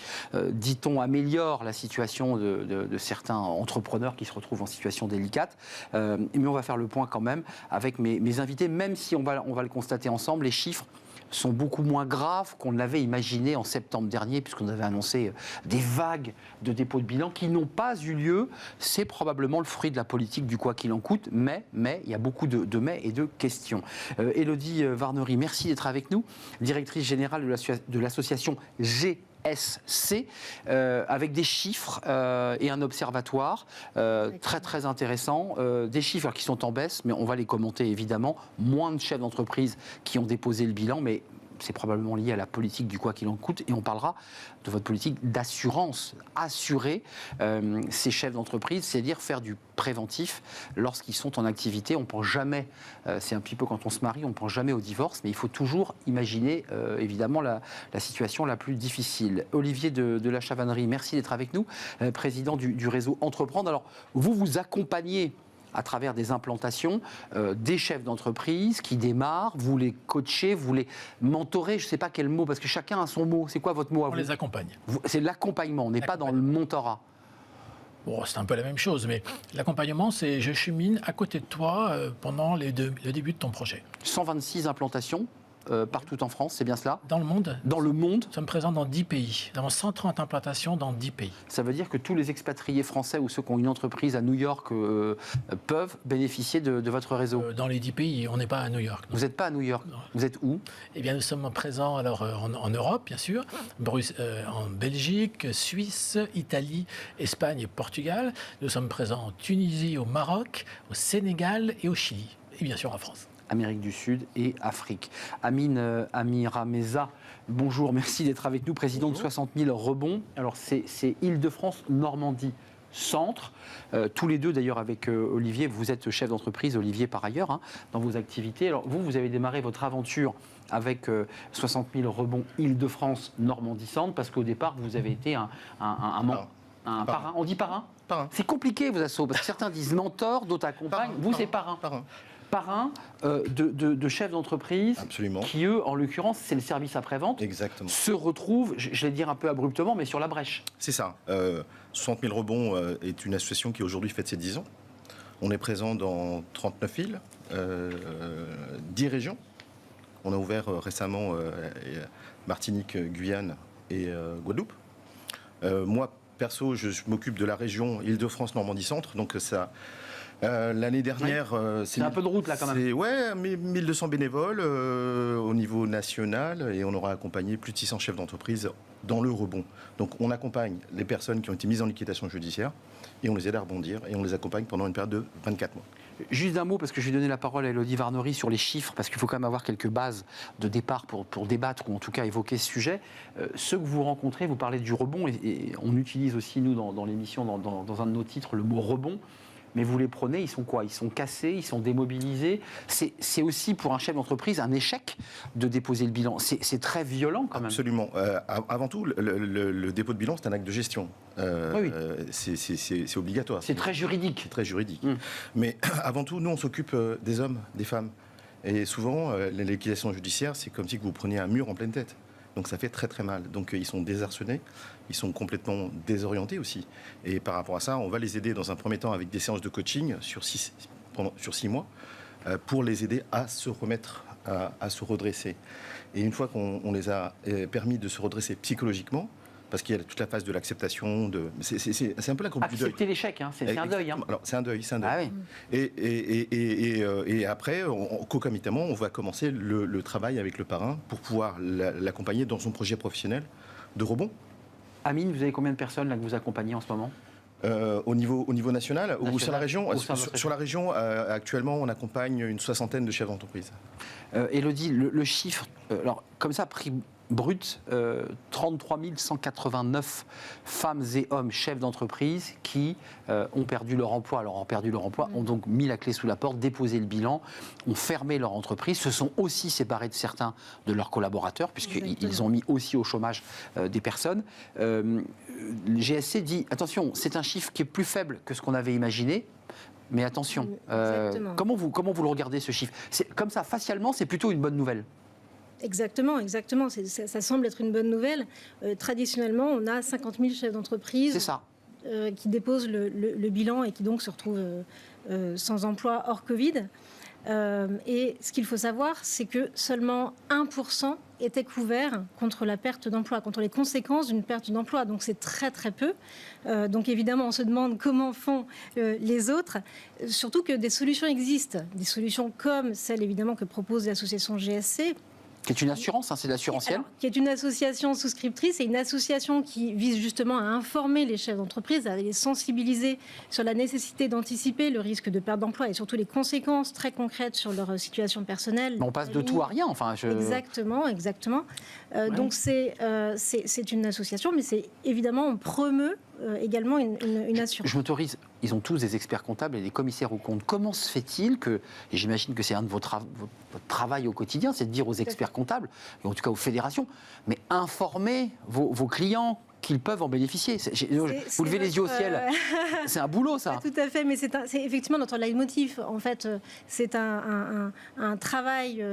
dit-on, améliore la situation de certains entrepreneurs qui se retrouvent en situation délicate. Mais on va faire le point quand même avec mes invités, même si on va le constater ensemble, les chiffres sont beaucoup moins graves qu'on ne l'avait imaginé en septembre dernier, puisqu'on avait annoncé des vagues de dépôts de bilan qui n'ont pas eu lieu. C'est probablement le fruit de la politique du quoi qu'il en coûte, mais il y a beaucoup de mais et de questions. Élodie Varnery, merci d'être avec nous, directrice générale de l'association GSC, avec des chiffres et un observatoire très très intéressant, des chiffres qui sont en baisse, mais on va les commenter évidemment, moins de chefs d'entreprise qui ont déposé le bilan, mais c'est probablement lié à la politique du quoi qu'il en coûte, et on parlera de votre politique d'assurance, assurer ces chefs d'entreprise, c'est-à-dire faire du préventif lorsqu'ils sont en activité. On ne pense jamais, c'est un petit peu quand on se marie, on ne pense jamais au divorce, mais il faut toujours imaginer évidemment la situation la plus difficile. Olivier de la Chavannerie, merci d'être avec nous, président du réseau Entreprendre. Alors, vous accompagnez à travers des implantations, des chefs d'entreprise qui démarrent, vous les coachez, vous les mentorez, je ne sais pas quel mot, parce que chacun a son mot. C'est quoi votre mot à vous ? On les accompagne. C'est l'accompagnement, on n'est pas dans le mentorat. Bon, c'est un peu la même chose, mais l'accompagnement, c'est je chemine à côté de toi pendant le début de ton projet. 126 implantations partout en France, c'est bien cela ? Dans le monde ? Dans le monde ? Nous sommes présents dans 10 pays. Nous avons 130 implantations dans 10 pays. Ça veut dire que tous les expatriés français ou ceux qui ont une entreprise à New York peuvent bénéficier de votre réseau ? Dans les 10 pays, on n'est pas à New York. Vous n'êtes pas à New York ? Non. Vous êtes où ? Eh bien, nous sommes présents alors, en Europe, bien sûr, en Belgique, Suisse, Italie, Espagne et Portugal. Nous sommes présents en Tunisie, au Maroc, au Sénégal et au Chili. Et bien sûr en France. Amérique du Sud et Afrique. Amine Amirameza, bonjour, merci d'être avec nous, président de 60 000 rebonds. Alors c'est Île-de-France, Normandie, Centre. Tous les deux d'ailleurs avec Olivier, vous êtes chef d'entreprise, Olivier par ailleurs, dans vos activités. Alors vous avez démarré votre aventure avec 60 000 rebonds Île-de-France, Normandie, Centre, parce qu'au départ vous avez été un parrain. On dit parrain ? Parrain. C'est compliqué vos assos, parce que certains disent mentor, d'autres accompagnent. Vous c'est parrain. Parrain de chefs d'entreprise qui, eux, en l'occurrence, c'est le service après-vente, se retrouvent, je vais dire un peu abruptement, mais sur la brèche. C'est ça. 60 000 rebonds est une association qui aujourd'hui fête ses 10 ans. On est présent dans 39 villes, 10 régions. On a ouvert récemment Martinique, Guyane et Guadeloupe. Moi, perso, je m'occupe de la région Île-de-France, Normandie Centre, donc ça... l'année dernière... c'est un peu de route là quand même. Ouais, 1200 bénévoles au niveau national, et on aura accompagné plus de 600 chefs d'entreprise dans le rebond. Donc on accompagne les personnes qui ont été mises en liquidation judiciaire et on les aide à rebondir et on les accompagne pendant une période de 24 mois. Juste un mot, parce que je vais donner la parole à Élodie Varnery sur les chiffres, parce qu'il faut quand même avoir quelques bases de départ pour débattre ou en tout cas évoquer ce sujet. Ceux que vous rencontrez, vous parlez du rebond et on utilise aussi nous dans l'émission, dans un de nos titres, le mot rebond. Mais vous les prenez, ils sont quoi ? Ils sont cassés, ils sont démobilisés. C'est aussi pour un chef d'entreprise un échec de déposer le bilan. C'est très violent quand même. Absolument. Avant tout, le dépôt de bilan, c'est un acte de gestion. Oui. C'est obligatoire. C'est très juridique. C'est très juridique. Mais avant tout, nous, on s'occupe des hommes, des femmes. Et souvent, la liquidation judiciaire, c'est comme si vous preniez un mur en pleine tête. Donc ça fait très très mal. Donc ils sont désarçonnés, ils sont complètement désorientés aussi. Et par rapport à ça, on va les aider dans un premier temps avec des séances de coaching sur 6 mois pour les aider à se remettre, à se redresser. Et une fois qu'on les a permis de se redresser psychologiquement, parce qu'il y a toute la phase de l'acceptation, c'est un peu la courbe du deuil. Accepter l'échec, c'est un deuil. Alors, c'est un deuil. Ah oui. Et après, concomitamment, on va commencer le travail avec le parrain pour pouvoir l'accompagner dans son projet professionnel de rebond. Amine, vous avez combien de personnes là, que vous accompagnez en ce moment ? Au niveau national ou sur la région ? Sur la région, actuellement, on accompagne une 60aine de chefs d'entreprise. Élodie, le chiffre, alors, comme ça, pris brut, 33 189 femmes et hommes chefs d'entreprise qui ont perdu leur emploi. Alors, ont perdu leur emploi, ont donc mis la clé sous la porte, déposé le bilan, ont fermé leur entreprise, se sont aussi séparés de certains de leurs collaborateurs, puisqu'ils ont mis aussi au chômage des personnes. Le GSC dit, attention, c'est un chiffre qui est plus faible que ce qu'on avait imaginé. Mais attention, comment vous le regardez, ce chiffre? Comme ça, facialement, c'est plutôt une bonne nouvelle. Exactement. Ça semble être une bonne nouvelle. Traditionnellement, on a 50 000 chefs d'entreprise qui déposent le bilan et qui donc se retrouvent sans emploi hors Covid. Et ce qu'il faut savoir, c'est que seulement 1% était couvert contre la perte d'emploi, contre les conséquences d'une perte d'emploi. Donc c'est très très peu. Donc évidemment, on se demande comment font les autres. Surtout que des solutions existent. Des solutions comme celle évidemment que propose l'association GSC. Qui est une assurance, c'est l'assurantiel. Qui est une association souscriptrice et une association qui vise justement à informer les chefs d'entreprise, à les sensibiliser sur la nécessité d'anticiper le risque de perte d'emploi et surtout les conséquences très concrètes sur leur situation personnelle. Mais on passe de tout à rien, Exactement. Donc c'est une association, mais c'est évidemment, on promeut également une assurance. Je m'autorise, ils ont tous des experts comptables et des commissaires aux comptes. Comment se fait-il que, et j'imagine que c'est un de votre travail au quotidien, c'est de dire aux experts comptables, et en tout cas aux fédérations, mais informer vos clients qu'ils peuvent en bénéficier. Vous levez les yeux au ciel. C'est un boulot, ça. Tout à fait, mais c'est effectivement notre leitmotiv. En fait, c'est un travail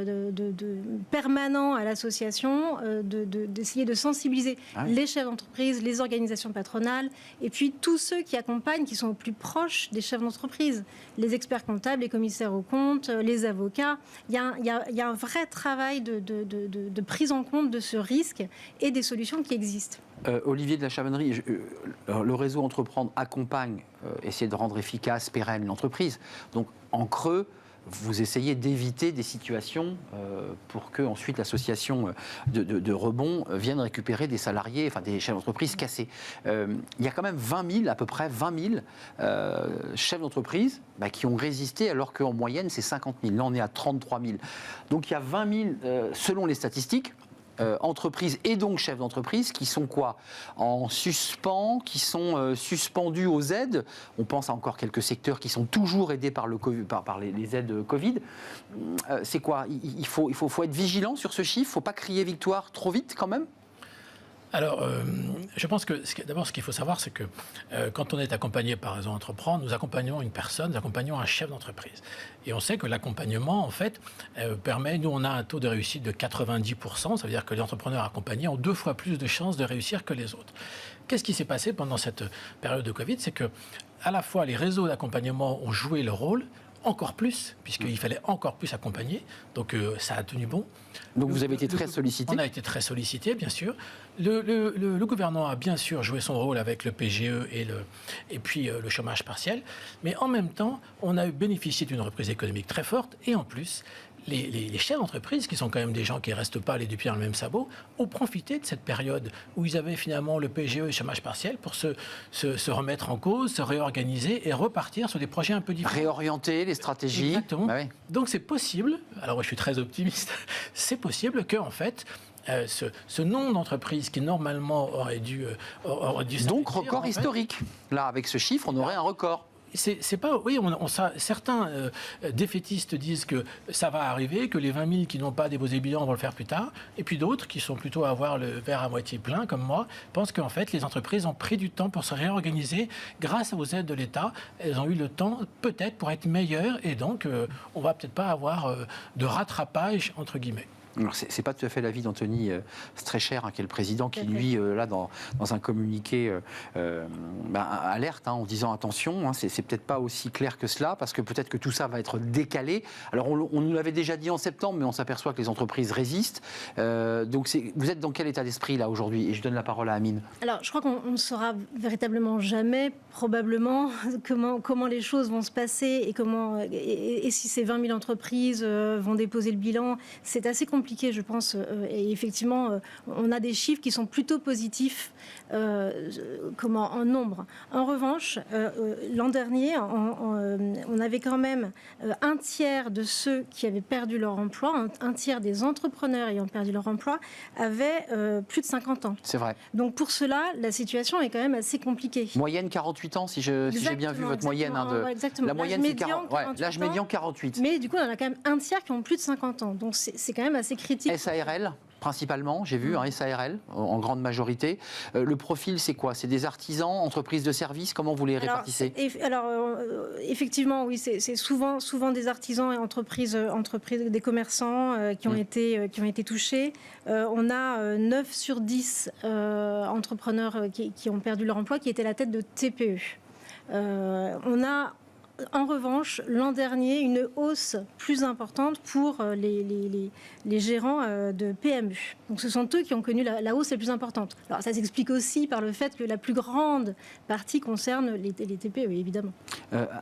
permanent à l'association d'essayer de sensibiliser les chefs d'entreprise, les organisations patronales, et puis tous ceux qui accompagnent, qui sont au plus proches des chefs d'entreprise, les experts comptables, les commissaires aux comptes, les avocats. Il y a un vrai travail de prise en compte de ce risque et des solutions qui existent. Olivier de la Chavonnerie, le réseau Entreprendre accompagne, essayer de rendre efficace, pérenne l'entreprise. Donc, en creux, vous essayez d'éviter des situations pour que ensuite l'association de rebond vienne récupérer des salariés, enfin des chefs d'entreprise cassés. Il y a quand même à peu près 20 000 chefs d'entreprise qui ont résisté alors qu'en moyenne c'est 50 000. Là on est à 33 000. Donc il y a 20 000, selon les statistiques, entreprises et donc chefs d'entreprise qui sont quoi? En suspens, qui sont suspendus aux aides. On pense à encore quelques secteurs qui sont toujours aidés par les aides Covid. C'est quoi? Il faut être vigilant sur ce chiffre. Il ne faut pas crier victoire trop vite quand même? Alors, je pense que d'abord, ce qu'il faut savoir, c'est que quand on est accompagné par Réseau Entreprendre, nous accompagnons une personne, nous accompagnons un chef d'entreprise. Et on sait que l'accompagnement, en fait, permet, nous, on a un taux de réussite de 90%, ça veut dire que les entrepreneurs accompagnés ont 2 fois plus de chances de réussir que les autres. Qu'est-ce qui s'est passé pendant cette période de Covid? C'est que, à la fois, les réseaux d'accompagnement ont joué leur rôle, encore plus, puisqu'il fallait encore plus accompagner. Donc, ça a tenu bon. Donc, vous avez été très sollicité? On a été très sollicité, bien sûr. Le gouvernement a bien sûr joué son rôle avec le PGE et puis le chômage partiel. Mais en même temps, on a bénéficié d'une reprise économique très forte. Et en plus, les chefs d'entreprise, qui sont quand même des gens qui ne restent pas les deux pieds dans le même sabot, ont profité de cette période où ils avaient finalement le PGE et le chômage partiel pour se remettre en cause, se réorganiser et repartir sur des projets un peu différents. Réorienter les stratégies. Exactement. Donc c'est possible, alors je suis très optimiste, c'est possible qu'en fait, ce nombre d'entreprises qui normalement aurait dû donc record historique. Là, avec ce chiffre, on aurait un record. C'est pas, oui, certains défaitistes disent que ça va arriver, que les 20 000 qui n'ont pas déposé bilan vont le faire plus tard, et puis d'autres qui sont plutôt à avoir le verre à moitié plein, comme moi, pensent qu'en fait les entreprises ont pris du temps pour se réorganiser grâce aux aides de l'État. Elles ont eu le temps peut-être pour être meilleures, et donc on va peut-être pas avoir de rattrapage entre guillemets. C'est pas tout à fait l'avis d'Anthony Strecher, qui est le président, qui lui, là, dans un communiqué, alerte en disant attention, c'est peut-être pas aussi clair que cela, parce que peut-être que tout ça va être décalé. Alors on nous l'avait déjà dit en septembre, mais on s'aperçoit que les entreprises résistent. Donc vous êtes dans quel état d'esprit là aujourd'hui? Et je donne la parole à Amine. Alors je crois qu'on ne saura véritablement jamais, probablement, comment les choses vont se passer et si ces 20 000 entreprises vont déposer le bilan. C'est assez compliqué compliqué, je pense. Et effectivement, on a des chiffres qui sont plutôt positifs en nombre. En revanche, l'an dernier, on avait quand même un tiers de ceux qui avaient perdu leur emploi, un tiers des entrepreneurs ayant perdu leur emploi avaient plus de 50 ans. C'est vrai. Donc pour cela, la situation est quand même assez compliquée. Moyenne 48 ans, si j'ai bien vu votre moyenne. Exactement. La moyenne, c'est 40. L'âge médian 48. Mais du coup, on a quand même un tiers qui ont plus de 50 ans. Donc c'est quand même assez critique. SARL principalement, j'ai vu, SARL, en grande majorité. Le profil, c'est quoi? C'est des artisans, entreprises de services? Comment vous les répartissez? Effectivement, oui, c'est souvent des artisans et entreprises des commerçants qui ont été touchés. On a 9 sur 10 entrepreneurs qui ont perdu leur emploi, qui étaient à la tête de TPE. On a en revanche, l'an dernier, une hausse plus importante pour les gérants de PMU. Donc ce sont eux qui ont connu la hausse la plus importante. Alors ça s'explique aussi par le fait que la plus grande partie concerne les TPE, évidemment.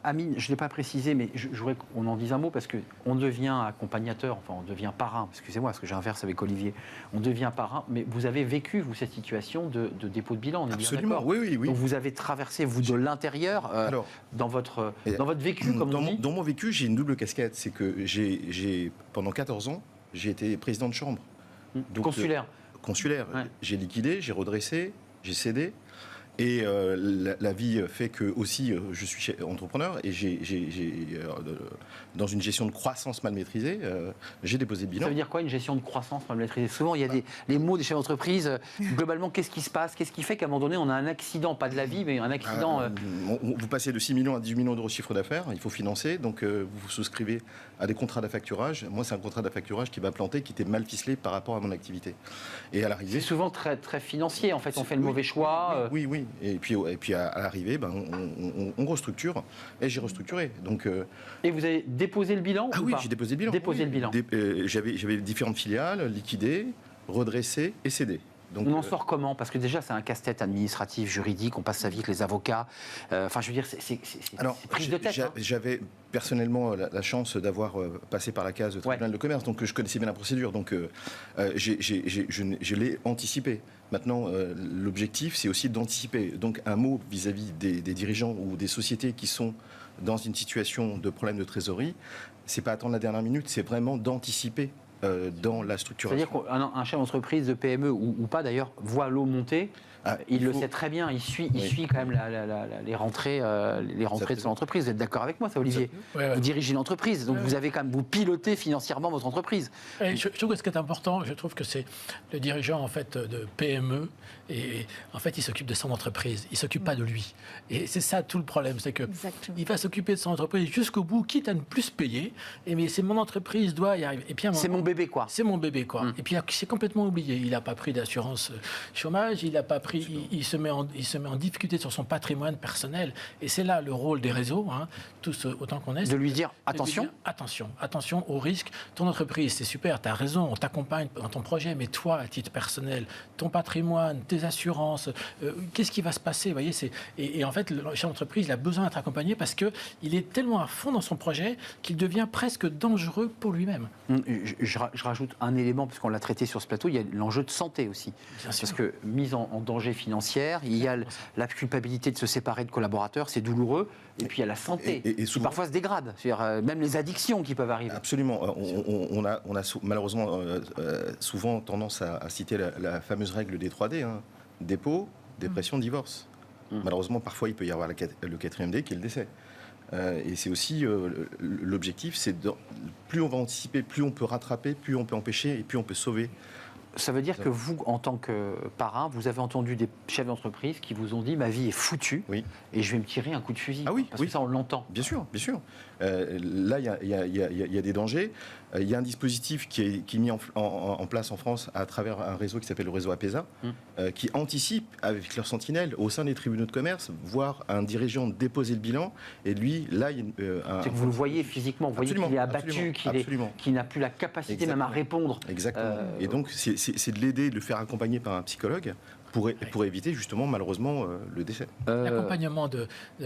Amine, je ne l'ai pas précisé, mais je voudrais qu'on en dise un mot, parce qu'on devient accompagnateur, enfin on devient parrain, excusez-moi, parce que j'inverse avec Olivier, on devient parrain, mais vous avez vécu, vous, cette situation de dépôt de bilan, on est Absolument, bien d'accord? oui. Donc vous avez traversé, vous, de l'intérieur, dans votre vécu, comme on dit. Dans mon vécu, j'ai une double casquette. C'est que pendant 14 ans, j'ai été président de chambre. Donc, consulaire. Consulaire. Ouais. J'ai liquidé, j'ai redressé, j'ai cédé. Et la vie fait que aussi je suis entrepreneur et dans une gestion de croissance mal maîtrisée, j'ai déposé le bilan. Ça veut dire quoi, une gestion de croissance mal maîtrisée? Souvent, il y a les mots des chefs d'entreprise. Globalement, qu'est-ce qui se passe? Qu'est-ce qui fait qu'à un moment donné, on a un accident, pas de la vie, mais un accident... Vous passez de 6 millions à 18 millions d'euros de chiffre d'affaires, il faut financer, donc vous vous souscrivez à des contrats d'affacturage. Moi, c'est un contrat d'affacturage qui va planter, qui était mal ficelé par rapport à mon activité. Et à l'arrivée... C'est souvent très, très financier, en fait. On fait le mauvais choix. Oui. Et puis à l'arrivée, on restructure. Et j'ai restructuré. Donc, et vous avez déposé le bilan? Ah oui, j'ai déposé le bilan. J'avais différentes filiales, liquidées, redressées et cédées. Donc, on en sort comment? Parce que déjà, c'est un casse-tête administratif, juridique, on passe sa vie avec les avocats. Enfin, je veux dire, c'est prise de tête. J'avais personnellement la chance d'avoir passé par la case tribunal de commerce, donc je connaissais bien la procédure. Donc, je l'ai anticipé. Maintenant, l'objectif, c'est aussi d'anticiper. Donc, un mot vis-à-vis des dirigeants ou des sociétés qui sont dans une situation de problème de trésorerie, c'est pas attendre la dernière minute, c'est vraiment d'anticiper. Dans la structuration. C'est-à-dire qu'un chef d'entreprise de PME ou pas d'ailleurs voit l'eau monter, il le sait très bien, il suit quand même les rentrées de son entreprise. Vous êtes d'accord avec moi, ça, Olivier? Vous dirigez l'entreprise, donc vous avez quand même, vous pilotez financièrement votre entreprise. Je trouve que ce qui est important, je trouve que c'est le dirigeant en fait de PME, et en fait il s'occupe de son entreprise, il s'occupe pas de lui. Et c'est ça tout le problème, c'est que il va s'occuper de son entreprise jusqu'au bout, quitte à ne plus se payer. Mais c'est mon entreprise, doit y arriver. Et puis c'est mon bébé, quoi. C'est mon bébé, quoi. Et puis c'est complètement oublié. Il n'a pas pris d'assurance chômage, il n'a pas pris, il se met en difficulté sur son patrimoine personnel. Et c'est là le rôle des réseaux, tous autant qu'on est. De lui dire attention. Attention au risque. Ton entreprise, c'est super, tu as raison, on t'accompagne dans ton projet, mais toi, à titre personnel, ton patrimoine, tes assurances, qu'est-ce qui va se passer? Vous voyez, et en fait, le chef d'entreprise, il a besoin d'être accompagné parce qu'il est tellement à fond dans son projet qu'il devient presque dangereux pour lui-même. Je rajoute un élément, puisqu'on l'a traité sur ce plateau, il y a l'enjeu de santé aussi. Parce que mise en danger financière, il y a la culpabilité de se séparer de collaborateurs, c'est douloureux, et puis il y a la santé et qui parfois se dégrade, c'est-à-dire même les addictions qui peuvent arriver. Absolument. On a malheureusement souvent tendance à citer la fameuse règle des 3D, dépôt, dépression, divorce. Malheureusement, parfois il peut y avoir le 4e D qui est le décès. Et c'est aussi l'objectif, c'est plus on va anticiper, plus on peut rattraper, plus on peut empêcher et plus on peut sauver. Ça veut dire que vous, en tant que parrain, vous avez entendu des chefs d'entreprise qui vous ont dit « ma vie est foutue et je vais me tirer un coup de fusil ». Parce que ça, on l'entend. Bien sûr. Là, il y a des dangers. Il y a un dispositif qui est mis en place en France à travers un réseau qui s'appelle le réseau APESA, qui anticipe avec leurs sentinelles au sein des tribunaux de commerce, voir un dirigeant déposer le bilan. Et lui, là, il y a c'est que vous le voyez physiquement, vous voyez qu'il est abattu, qu'il n'a plus la capacité même à répondre. Exactement. Et donc, c'est de l'aider, de le faire accompagner par un psychologue pour éviter justement malheureusement le décès. L'accompagnement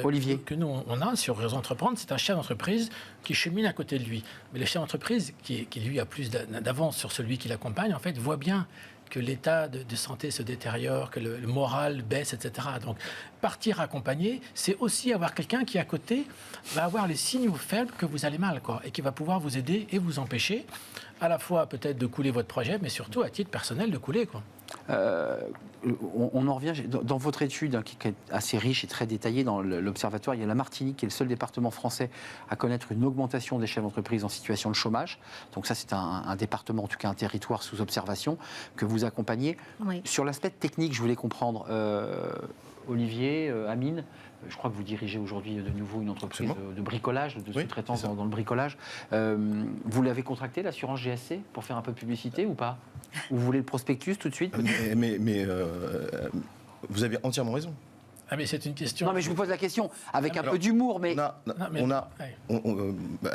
Olivier. que nous on a sur Réseau Entreprendre, c'est un chef d'entreprise qui chemine à côté de lui. Mais le chef d'entreprise qui lui a plus d'avance sur celui qui l'accompagne, en fait, voit bien que l'état de santé se détériore, que le moral baisse, etc. Donc, partir accompagné, c'est aussi avoir quelqu'un qui, à côté, va avoir les signaux faibles que vous allez mal, quoi, et qui va pouvoir vous aider et vous empêcher, à la fois peut-être de couler votre projet, mais surtout, à titre personnel, de couler, quoi. On en revient dans votre étude, hein, qui est assez riche et très détaillée dans l'Observatoire. Il y a la Martinique qui est le seul département français à connaître une augmentation des chefs d'entreprise en situation de chômage. Donc ça, c'est un département, en tout cas un territoire sous observation que vous accompagnez. Oui. Sur l'aspect technique, je voulais comprendre, Olivier, Amine, je crois que vous dirigez aujourd'hui de nouveau une entreprise de bricolage, de sous-traitance dans le bricolage. Vous l'avez contracté, l'assurance GSC, pour faire un peu de publicité ou pas? Ou vous voulez le prospectus tout de suite? Mais vous avez entièrement raison. Ah, mais c'est une question... Non, mais je vous pose la question avec un peu d'humour, mais...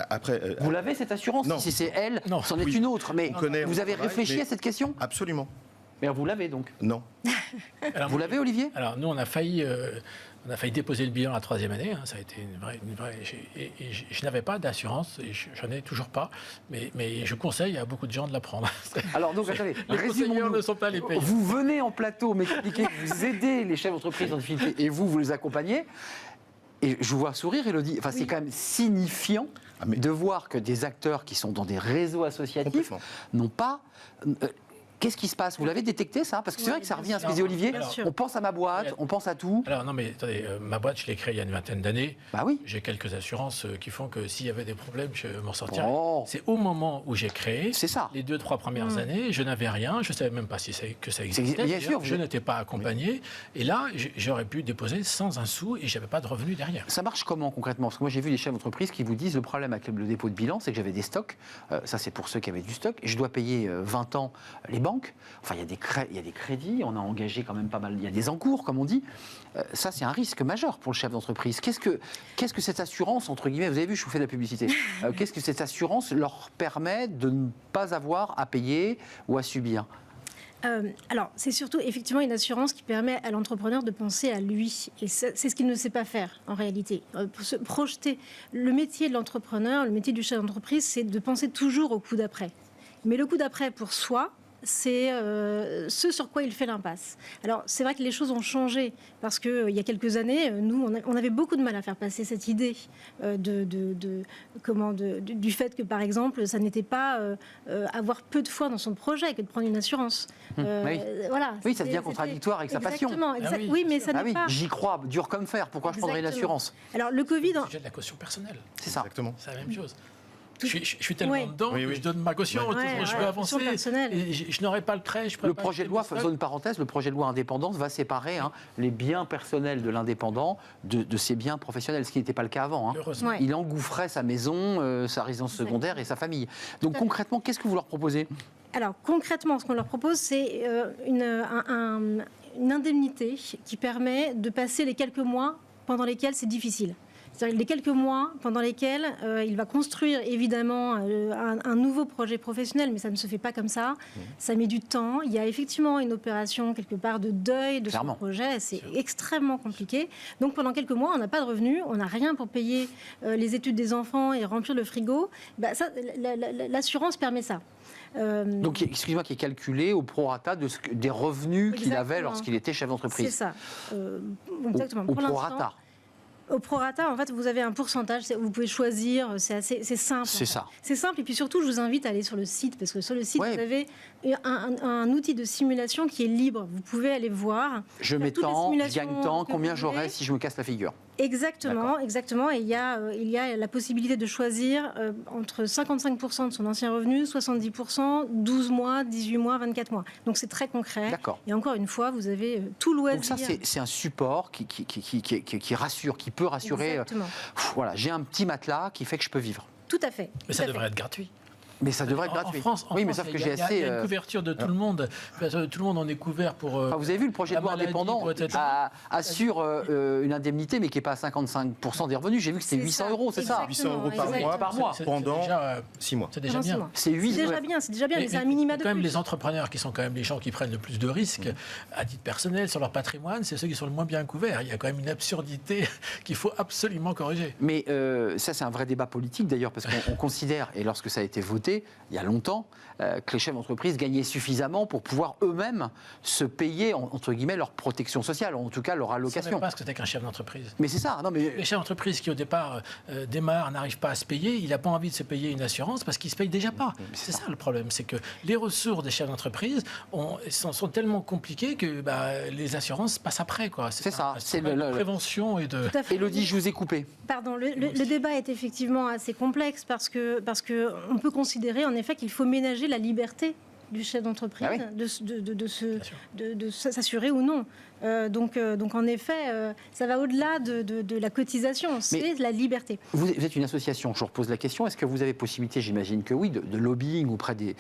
Après... Vous l'avez, cette assurance? Non. Si c'est elle, Non. c'en est une autre. Mais vous avez réfléchi à cette question? Absolument. Mais vous l'avez donc? Non. Alors, vous l'avez, Olivier? Alors, nous, on a failli déposer le bilan la 3e année. Hein, ça a été une vraie je n'avais pas d'assurance, et j'en ai toujours pas. Mais je conseille à beaucoup de gens de la prendre. Alors, donc, attendez, les conseillers ne sont pas les payants. Vous venez en plateau m'expliquer que vous aidez les chefs d'entreprise en difficulté et vous les accompagnez. Et je vous vois sourire, Élodie. Enfin, c'est quand même signifiant de voir que des acteurs qui sont dans des réseaux associatifs n'ont pas... Qu'est-ce qui se passe? Vous l'avez détecté, ça? Parce que c'est vrai que ça revient à ce que disait Olivier. On pense à ma boîte, on pense à tout. Alors non, mais attendez, ma boîte, je l'ai créée il y a une vingtaine d'années. Bah oui. J'ai quelques assurances qui font que s'il y avait des problèmes, je m'en sortirais. Oh. C'est au moment où j'ai créé. C'est ça. Les 2-3 premières années, je n'avais rien. Je ne savais même pas que ça existait. Bien sûr. Je n'étais pas accompagné. Et là, j'aurais pu déposer sans un sou et je n'avais pas de revenus derrière. Ça marche comment concrètement? Parce que moi, j'ai vu des chefs d'entreprise qui vous disent le problème avec le dépôt de bilan, c'est que j'avais des stocks. Ça, c'est pour ceux qui avaient du stock. Et je dois payer 20 ans les banques. Enfin, il y a des crédits, on a engagé quand même pas mal, il y a des encours, comme on dit. Ça, c'est un risque majeur pour le chef d'entreprise. Qu'est-ce que cette assurance, entre guillemets, vous avez vu, je vous fais de la publicité, qu'est-ce que cette assurance leur permet de ne pas avoir à payer ou à subir? Alors, c'est surtout effectivement une assurance qui permet à l'entrepreneur de penser à lui. Et c'est ce qu'il ne sait pas faire, en réalité. Pour se projeter, le métier de l'entrepreneur, le métier du chef d'entreprise, c'est de penser toujours au coup d'après. Mais le coup d'après, pour soi, c'est ce sur quoi il fait l'impasse. Alors, c'est vrai que les choses ont changé, parce qu'il y a quelques années, nous, on avait beaucoup de mal à faire passer cette idée du fait que, par exemple, ça n'était pas avoir peu de foi dans son projet que de prendre une assurance. Voilà, oui, ça devient contradictoire avec sa passion. Oui, mais ça n'est pas... J'y crois, dur comme fer, pourquoi je prendrais une assurance? Alors, le Covid... C'est le sujet de la caution personnelle. C'est ça. Exactement. C'est la même chose. Je suis tellement dedans que je donne ma caution, je peux avancer. Et je n'aurai pas le prêt. Le projet de loi, faisons une parenthèse, le projet de loi indépendance va séparer les biens personnels de l'indépendant de ses biens professionnels, ce qui n'était pas le cas avant. Il engouffrait sa maison, sa résidence secondaire et sa famille. Donc concrètement, qu'est-ce que vous leur proposez? Alors concrètement, ce qu'on leur propose, c'est une indemnité qui permet de passer les quelques mois pendant lesquels c'est difficile. C'est-à-dire les quelques mois pendant lesquels il va construire évidemment un nouveau projet professionnel, mais ça ne se fait pas comme ça. Ça met du temps. Il y a effectivement une opération quelque part de deuil de son projet. C'est extrêmement compliqué. Donc pendant quelques mois, on n'a pas de revenus, on n'a rien pour payer les études des enfants et remplir le frigo. L'assurance permet ça. Donc, excusez-moi, qui est calculé au prorata des revenus qu'il avait lorsqu'il était chef d'entreprise. C'est ça. Exactement. Au prorata. Au prorata, en fait, vous avez un pourcentage, vous pouvez choisir, c'est simple. C'est ça. C'est simple, et puis surtout, je vous invite à aller sur le site, parce que sur le site, vous avez un outil de simulation qui est libre. Vous pouvez aller voir. Je mets temps, je gagne temps, combien j'aurai si je me casse la figure. Exactement. Et il y a la possibilité de choisir entre 55% de son ancien revenu, 70%, 12 mois, 18 mois, 24 mois. Donc c'est très concret. D'accord. Et encore une fois, vous avez tout loisir. Donc ça, c'est un support qui rassure, qui peut rassurer. Exactement. Voilà, j'ai un petit matelas qui fait que je peux vivre. Tout à fait. Mais ça devrait être gratuit. Mais ça devrait être gratuit. En France, oui, mais sauf que j'ai assez. Il y a une couverture de tout le monde. Tout le monde en est couvert pour. Enfin, vous avez vu, le projet de loi indépendant assure une indemnité, mais qui n'est pas à 55% des revenus. J'ai vu que c'était 800 €, c'est ça 800 € par mois pendant 6 mois. C'est déjà bien. C'est déjà bien, mais c'est un minima de quand même plus. les entrepreneurs qui sont quand même les gens qui prennent le plus de risques à titre personnel sur leur patrimoine, c'est ceux qui sont le moins bien couverts. Il y a quand même une absurdité qu'il faut absolument corriger. Mais ça, c'est un vrai débat politique d'ailleurs, parce qu'on considère, et lorsque ça a été voté, il y a longtemps, que les chefs d'entreprise gagnaient suffisamment pour pouvoir eux-mêmes se payer, entre guillemets, leur protection sociale, ou en tout cas leur allocation. Je ne savais pas ce que c'était qu'un chef d'entreprise. Mais c'est ça. Non, mais... Les chefs d'entreprise qui au départ démarrent, n'arrivent pas à se payer, il n'a pas envie de se payer une assurance parce qu'il ne se paye déjà pas. C'est ça le problème, c'est que les ressources des chefs d'entreprise sont tellement compliquées que les assurances passent après. C'est ça. C'est de prévention et de... Élodie, je vous ai coupé. Pardon, le débat est effectivement assez complexe parce que on peut considérer en effet qu'il faut ménager la liberté du chef d'entreprise de s'assurer ou non. Donc en effet, ça va au-delà de la cotisation, c'est la liberté. Vous êtes une association, je vous repose la question, est-ce que vous avez possibilité, j'imagine que oui, de lobbying auprès des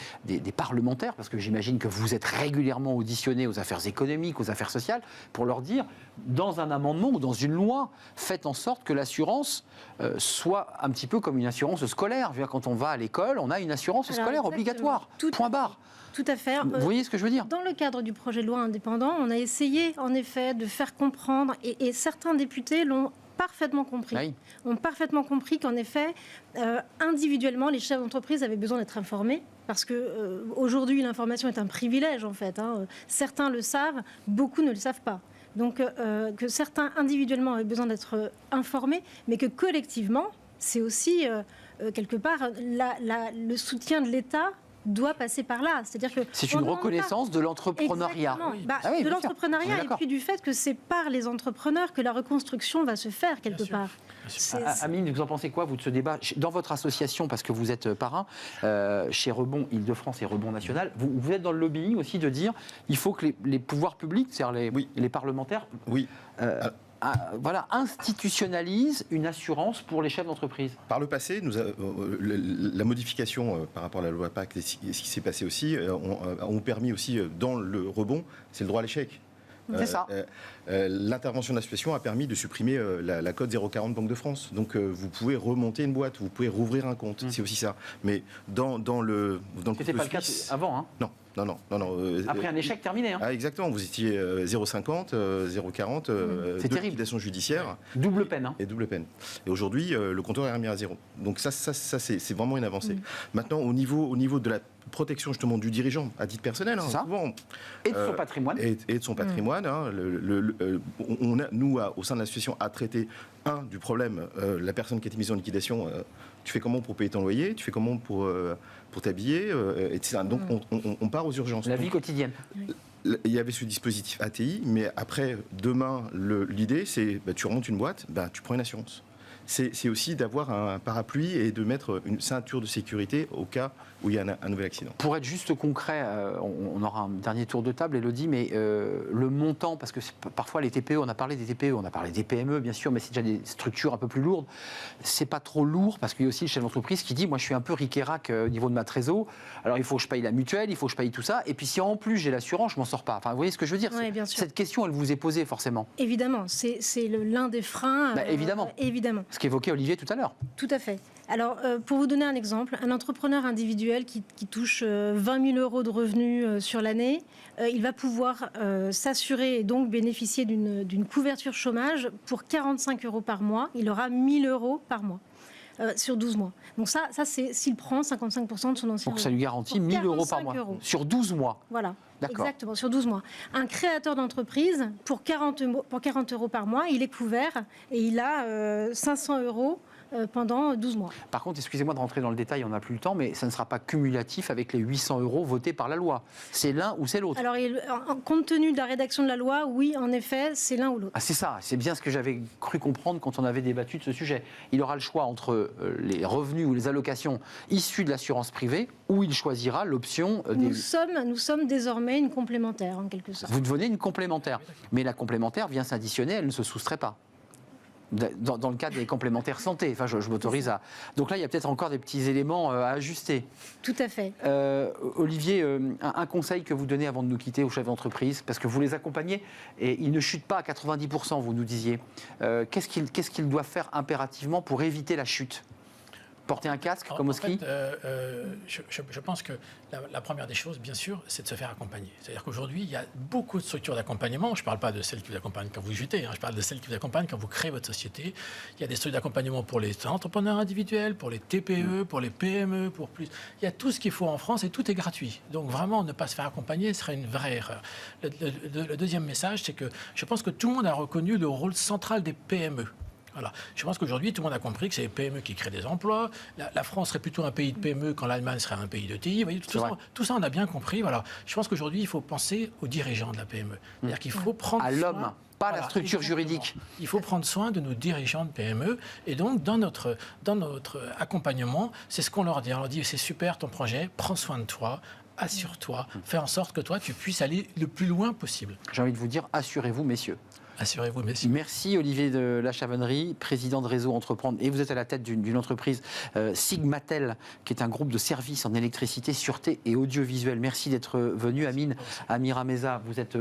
parlementaires, parce que j'imagine que vous êtes régulièrement auditionnés aux affaires économiques, aux affaires sociales, pour leur dire, dans un amendement ou dans une loi, faites en sorte que l'assurance soit un petit peu comme une assurance scolaire. Quand on va à l'école, on a une assurance scolaire obligatoire, point barre. Tout à fait. Vous voyez ce que je veux dire ? Dans le cadre du projet de loi indépendant, on a essayé en effet de faire comprendre, et certains députés l'ont parfaitement compris. Oui. Ont parfaitement compris qu'en effet, individuellement, les chefs d'entreprise avaient besoin d'être informés. Parce que aujourd'hui, l'information est un privilège en fait. Certains le savent, beaucoup ne le savent pas. Donc que certains individuellement avaient besoin d'être informés, mais que collectivement, c'est aussi quelque part le soutien de l'État doit passer par là. C'est-à-dire que c'est une reconnaissance de l'entrepreneuriat. De l'entrepreneuriat et puis du fait que c'est par les entrepreneurs que la reconstruction va se faire quelque part. Amine, vous en pensez quoi, vous, de ce débat dans votre association, parce que vous êtes parrain chez Rebond Île-de-France et Rebond National, vous êtes dans le lobbying aussi de dire il faut que les pouvoirs publics, c'est-à-dire les parlementaires, institutionnalise une assurance pour les chefs d'entreprise. Par le passé, la modification par rapport à la loi Pacte et ce qui s'est passé aussi, ont permis aussi, dans le rebond, c'est le droit à l'échec. C'est ça. L'intervention de l'association a permis de supprimer la code 040 Banque de France. Donc vous pouvez remonter une boîte, vous pouvez rouvrir un compte, c'est aussi ça. Mais dans le c'était pas le cas avant, hein ? Non. Après un échec terminé. Exactement, vous étiez 0,50, 0,40, c'est terrible. liquidation judiciaire. Double peine. Et double peine. Et aujourd'hui, le compteur est remis à 0. Donc ça c'est vraiment une avancée. Maintenant, au niveau de la protection justement du dirigeant à titre personnel, souvent, et de son patrimoine. Et de son patrimoine. Nous, au sein de l'association, à traiter du problème, la personne qui a été mise en liquidation. Tu fais comment pour payer ton loyer ? Tu fais comment pour t'habiller, etc. Donc on part aux urgences. La vie quotidienne. Il y avait ce dispositif ATI, mais après, demain, l'idée, c'est tu remontes une boîte, tu prends une assurance. C'est aussi d'avoir un parapluie et de mettre une ceinture de sécurité au cas où il y a un nouvel accident. Pour être juste concret, on aura un dernier tour de table, Élodie, mais le montant, parce que parfois les TPE, on a parlé des TPE, on a parlé des PME, bien sûr, mais c'est déjà des structures un peu plus lourdes. C'est pas trop lourd, parce qu'il y a aussi le chef d'entreprise qui dit, moi je suis un peu ric-et-rac au niveau de ma trésor, alors il faut que je paye la mutuelle, il faut que je paye tout ça, et puis si en plus j'ai l'assurance, je m'en sors pas. Enfin, vous voyez ce que je veux dire ? Bien sûr. Cette question, elle vous est posée forcément. Évidemment, c'est l'un des freins. Évidemment. Évidemment. Ce qu'évoquait Olivier tout à l'heure. Tout à fait. Alors, pour vous donner un exemple, un entrepreneur individuel qui touche 20 000 € de revenus sur l'année, il va pouvoir s'assurer et donc bénéficier d'une couverture chômage pour 45 € par mois. Il aura 1 000 € par mois. Sur 12 mois. Donc ça c'est s'il prend 55% de son ancien. Donc ça lui garantit 1 000 € par mois. Sur 12 mois. Voilà. D'accord. Exactement, sur 12 mois. Un créateur d'entreprise, pour 40 € par mois, il est couvert et il a 500 € pendant 12 mois. Par contre, excusez-moi de rentrer dans le détail, on n'a plus le temps, mais ça ne sera pas cumulatif avec les 800 € votés par la loi. C'est l'un ou c'est l'autre. Alors, compte tenu de la rédaction de la loi, oui, en effet, c'est l'un ou l'autre. C'est ça, c'est bien ce que j'avais cru comprendre quand on avait débattu de ce sujet. Il aura le choix entre les revenus ou les allocations issues de l'assurance privée, ou il choisira l'option Nous sommes désormais une complémentaire, en quelque sorte. Vous devenez une complémentaire, mais la complémentaire vient s'additionner, elle ne se soustrait pas. Dans le cadre des complémentaires santé, enfin, je m'autorise à... Donc là, il y a peut-être encore des petits éléments à ajuster. Tout à fait. Olivier, un conseil que vous donnez avant de nous quitter aux chefs d'entreprise, parce que vous les accompagnez, et ils ne chutent pas à 90%, vous nous disiez. Qu'est-ce qu'ils doivent faire impérativement pour éviter la chute ? Porter un casque, comme au ski ? Je pense que la première des choses, bien sûr, c'est de se faire accompagner. C'est-à-dire qu'aujourd'hui, il y a beaucoup de structures d'accompagnement. Je ne parle pas de celles qui vous accompagnent quand vous chutez, je parle de celles qui vous accompagnent quand vous créez votre société. Il y a des structures d'accompagnement pour les entrepreneurs individuels, pour les TPE, pour les PME, pour plus. Il y a tout ce qu'il faut en France et tout est gratuit. Donc vraiment, ne pas se faire accompagner serait une vraie erreur. Le deuxième message, c'est que je pense que tout le monde a reconnu le rôle central des PME. Voilà. Je pense qu'aujourd'hui, tout le monde a compris que c'est les PME qui créent des emplois. La France serait plutôt un pays de PME quand l'Allemagne serait un pays de TI. Vous voyez, tout ça, on a bien compris. Voilà. Je pense qu'aujourd'hui, il faut penser aux dirigeants de la PME. C'est-à-dire qu'il faut prendre à soin, l'homme, pas la structure juridique. Il faut prendre soin de nos dirigeants de PME. Et donc, dans notre accompagnement, c'est ce qu'on leur dit. On leur dit, c'est super ton projet, prends soin de toi. Assure-toi, fais en sorte que toi, tu puisses aller le plus loin possible. J'ai envie de vous dire, assurez-vous, messieurs. Assurez-vous, messieurs. Merci Olivier de la Chavonnerie, président de Réseau Entreprendre. Et vous êtes à la tête d'une entreprise, Sigmatel, qui est un groupe de services en électricité, sûreté et audiovisuel. Merci d'être venu. Amira Meza, vous êtes,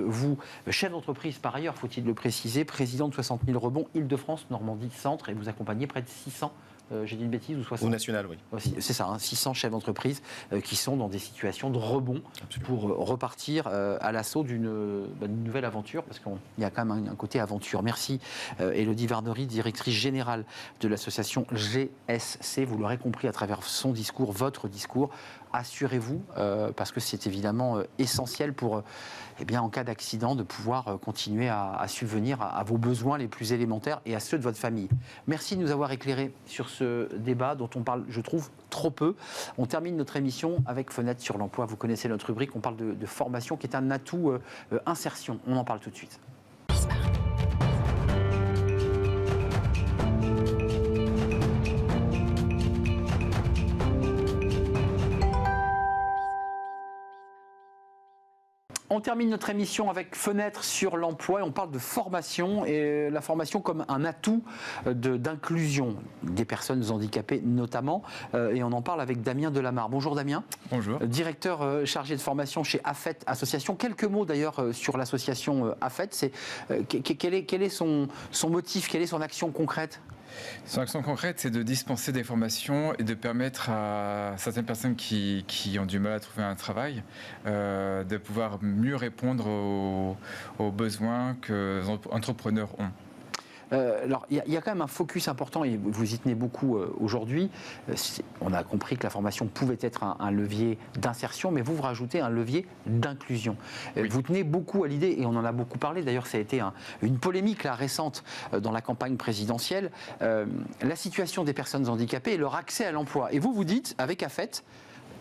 chef d'entreprise par ailleurs, faut-il le préciser, président de 60 000 rebonds, Île-de-France, Normandie, Centre, et vous accompagnez près de 600. J'ai dit une bêtise ou 60 ? Au national, oui. C'est ça, 600 chefs d'entreprise qui sont dans des situations de rebond. Absolument. Pour repartir à l'assaut d'une nouvelle aventure, parce qu'il y a quand même un côté aventure. Merci Élodie Varnery, directrice générale de l'association GSC. Vous l'aurez compris à travers son discours, votre discours. Assurez-vous, parce que c'est évidemment essentiel pour, en cas d'accident, de pouvoir continuer à subvenir à vos besoins les plus élémentaires et à ceux de votre famille. Merci de nous avoir éclairés sur ce débat dont on parle, je trouve, trop peu. On termine notre émission avec Fenêtre sur l'emploi. Vous connaissez notre rubrique, on parle de formation qui est un atout insertion. On en parle tout de suite. On termine notre émission avec Fenêtre sur l'emploi et on parle de formation et la formation comme un atout d'inclusion des personnes handicapées notamment. Et on en parle avec Damien Delamarre. Bonjour Damien. Bonjour. Directeur chargé de formation chez AFET Association. Quelques mots d'ailleurs sur l'association AFET. Quel est son motif, quelle est son action concrète ? Son action concrète, c'est de dispenser des formations et de permettre à certaines personnes qui ont du mal à trouver un travail de pouvoir mieux répondre aux besoins que les entrepreneurs ont. Alors, il y a quand même un focus important, et vous y tenez beaucoup aujourd'hui. On a compris que la formation pouvait être un levier d'insertion, mais vous rajoutez un levier d'inclusion. Oui. Vous tenez beaucoup à l'idée, et on en a beaucoup parlé, d'ailleurs ça a été une polémique là, récente dans la campagne présidentielle, la situation des personnes handicapées et leur accès à l'emploi. Et vous dites, avec AFET,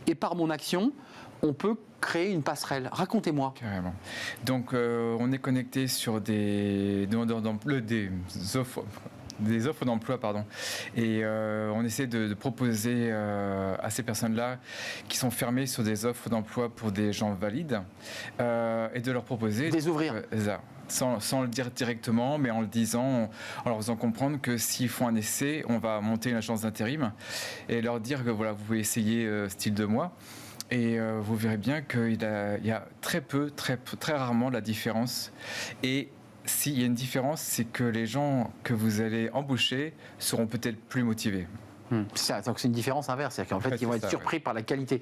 et par mon action, on peut créer une passerelle. Racontez-moi. Carrément. Donc, on est connecté sur des offres d'emploi, pardon. Et on essaie de proposer à ces personnes-là qui sont fermées sur des offres d'emploi pour des gens valides et de leur proposer... Des ouvrir. Sans le dire directement, mais en le disant, en leur faisant comprendre que s'ils font un essai, on va monter une agence d'intérim et leur dire que voilà, vous pouvez essayer style 2 mois. Et vous verrez bien qu'il y a très rarement la différence. Et s'il y a une différence, c'est que les gens que vous allez embaucher seront peut-être plus motivés. C'est ça, donc c'est une différence inverse, c'est-à-dire qu'en fait, ils vont être surpris par la qualité.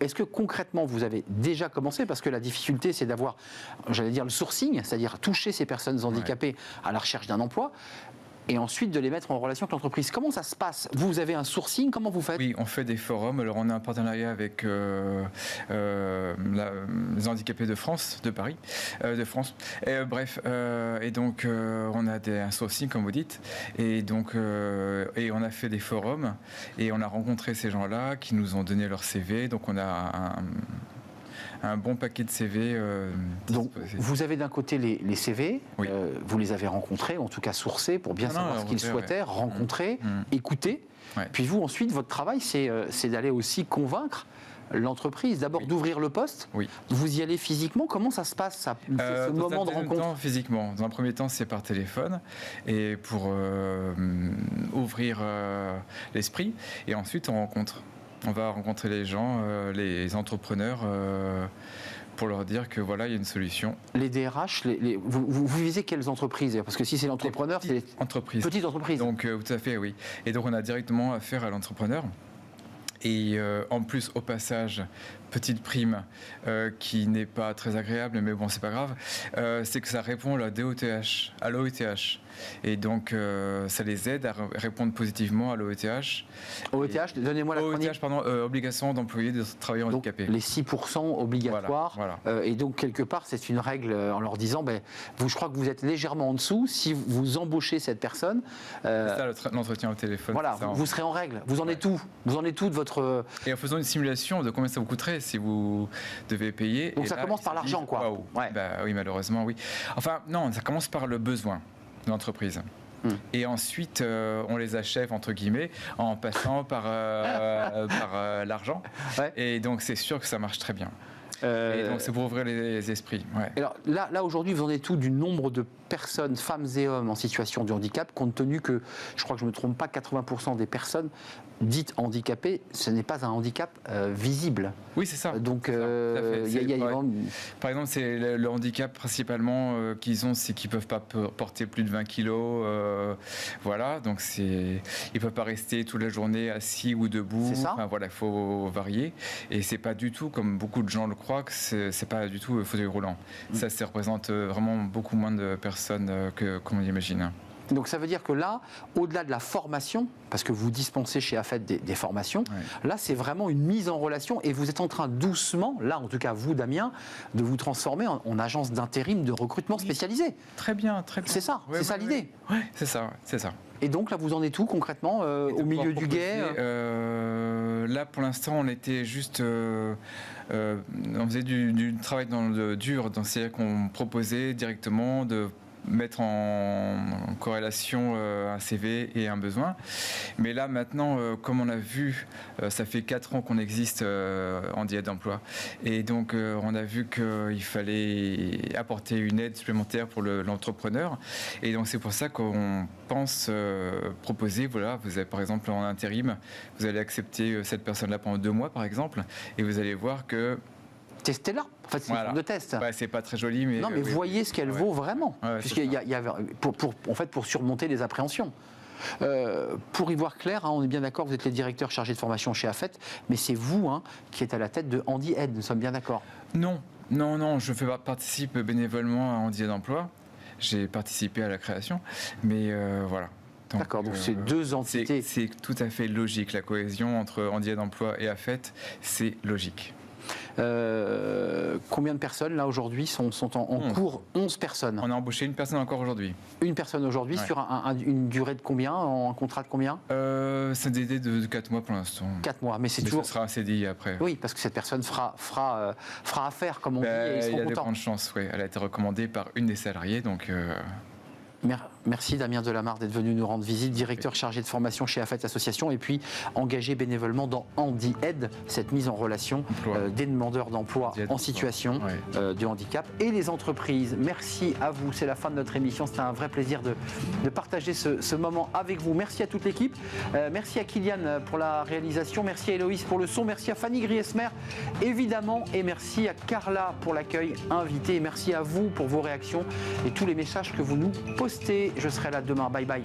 Est-ce que concrètement, vous avez déjà commencé, parce que la difficulté, c'est d'avoir, j'allais dire, le sourcing, c'est-à-dire toucher ces personnes handicapées à la recherche d'un emploi, et ensuite de les mettre en relation avec l'entreprise. Comment ça se passe ? Vous avez un sourcing, comment vous faites ? Oui, on fait des forums. Alors on a un partenariat avec les handicapés de France, de Paris, de France. Et donc on a un sourcing, comme vous dites. Et donc et on a fait des forums et on a rencontré ces gens-là qui nous ont donné leur CV. Donc on a un bon paquet de CV. Donc, vous avez d'un côté les CV, oui. Vous les avez rencontrés, en tout cas sourcés, pour bien savoir ce qu'ils souhaitaient, rencontrer, écouter. Ouais. Puis vous, ensuite, votre travail, c'est d'aller aussi convaincre l'entreprise. D'abord d'ouvrir le poste. Oui. Vous y allez physiquement. Comment ça se passe, ce moment de rencontre? Physiquement. Dans un premier temps, c'est par téléphone et pour ouvrir l'esprit. Et ensuite, on va rencontrer les gens, les entrepreneurs. Pour leur dire que voilà, il y a une solution. Les DRH, vous visez quelles entreprises? Parce que si c'est l'entrepreneur, c'est les petites entreprises. Donc tout à fait, oui. Et donc on a directement affaire à l'entrepreneur. Et en plus, au passage, petite prime qui n'est pas très agréable, mais bon, c'est pas grave, c'est que ça répond à la DOTH, à l'OETH. Et donc, ça les aide à répondre positivement à l'OETH. OETH, donnez-moi la chronique. OETH, pardon, obligation d'employer des travailleurs donc, handicapés. Les 6% obligatoires. Voilà. Et donc, quelque part, c'est une règle en leur disant, je crois que vous êtes légèrement en dessous. Si vous embauchez cette personne... c'est ça, l'entretien au téléphone. Voilà, vous serez en règle. Vous en êtes où? Vous en êtes où de votre... Et en faisant une simulation de combien ça vous coûterait si vous devez payer. Donc ça commence par l'argent, quoi. Wow. Ouais. Oui, malheureusement, oui. Enfin, non, ça commence par le besoin de l'entreprise. Et ensuite, on les achève, entre guillemets, en passant par l'argent. Ouais. Et donc, c'est sûr que ça marche très bien. Et donc, c'est pour ouvrir les esprits. Ouais. Alors là aujourd'hui, vous en êtes où du nombre de personnes, femmes et hommes en situation de handicap, compte tenu que, je crois que je ne me trompe pas, 80% des personnes dites handicapées, ce n'est pas un handicap visible. Oui, c'est ça. Donc, par exemple, c'est le handicap principalement qu'ils ont, c'est qu'ils ne peuvent pas porter plus de 20 kilos. Voilà, donc ils ne peuvent pas rester toute la journée assis ou debout. C'est ça. Enfin, voilà, il faut varier. Et ce n'est pas du tout, comme beaucoup de gens le croient, que ce n'est pas du tout fauteuil roulant. Ça représente vraiment beaucoup moins de personnes qu'on imagine. Donc ça veut dire que là, au-delà de la formation, parce que vous dispensez chez AFET des formations, là c'est vraiment une mise en relation et vous êtes en train doucement, là en tout cas vous Damien, de vous transformer en agence d'intérim de recrutement spécialisée. Très bien, très bien. C'est ça, c'est ça l'idée. Oui, c'est ça, c'est ça. Et donc là vous en êtes où concrètement au milieu du guet? Là pour l'instant on était juste... on faisait du travail dans le dur, c'est-à-dire qu'on proposait directement de mettre en corrélation un CV et un besoin. Mais là, maintenant, comme on a vu, ça fait 4 ans qu'on existe en diète d'emploi. Et donc, on a vu qu'il fallait apporter une aide supplémentaire pour l'entrepreneur. Et donc, c'est pour ça qu'on pense proposer, voilà, vous avez par exemple en intérim, vous allez accepter cette personne-là pendant 2 mois, par exemple, et vous allez voir que testez-la. En fait, c'est une forme de test. C'est pas très joli, mais... Non, mais voyez ce qu'elle vaut vraiment. Puisqu'il y a pour surmonter les appréhensions. Pour y voir clair, on est bien d'accord, vous êtes les directeurs chargés de formation chez AFET, mais c'est vous qui êtes à la tête de Handi Aide, nous sommes bien d'accord? Non, je participe bénévolement à Handi Aide Emploi. J'ai participé à la création, mais voilà. D'accord, donc c'est 2 entités. C'est tout à fait logique, la cohésion entre Handi Aide Emploi et AFET, c'est logique. Combien de personnes là aujourd'hui sont en cours? 11 personnes. On a embauché une personne encore aujourd'hui. Une personne aujourd'hui sur une durée de combien? Un contrat de combien? C'est des délais de 4 mois pour l'instant. 4 mois, mais c'est toujours... ce sera un CDI après. Oui, parce que cette personne fera affaire, comme on dit, et ils seront il y a contents. de grandes chances, oui. Elle a été recommandée par une des salariés, donc... Merci Damien Delamarre d'être venu nous rendre visite, directeur chargé de formation chez AFET Association et puis engagé bénévolement dans Handi Aide, cette mise en relation des demandeurs d'emploi en situation de handicap et les entreprises. Merci à vous, c'est la fin de notre émission, c'était un vrai plaisir de partager ce moment avec vous. Merci à toute l'équipe, merci à Kylian pour la réalisation, merci à Héloïse pour le son, merci à Fanny Griesmer évidemment et merci à Carla pour l'accueil invité et merci à vous pour vos réactions et tous les messages que vous nous postez. Je serai là demain. Bye bye.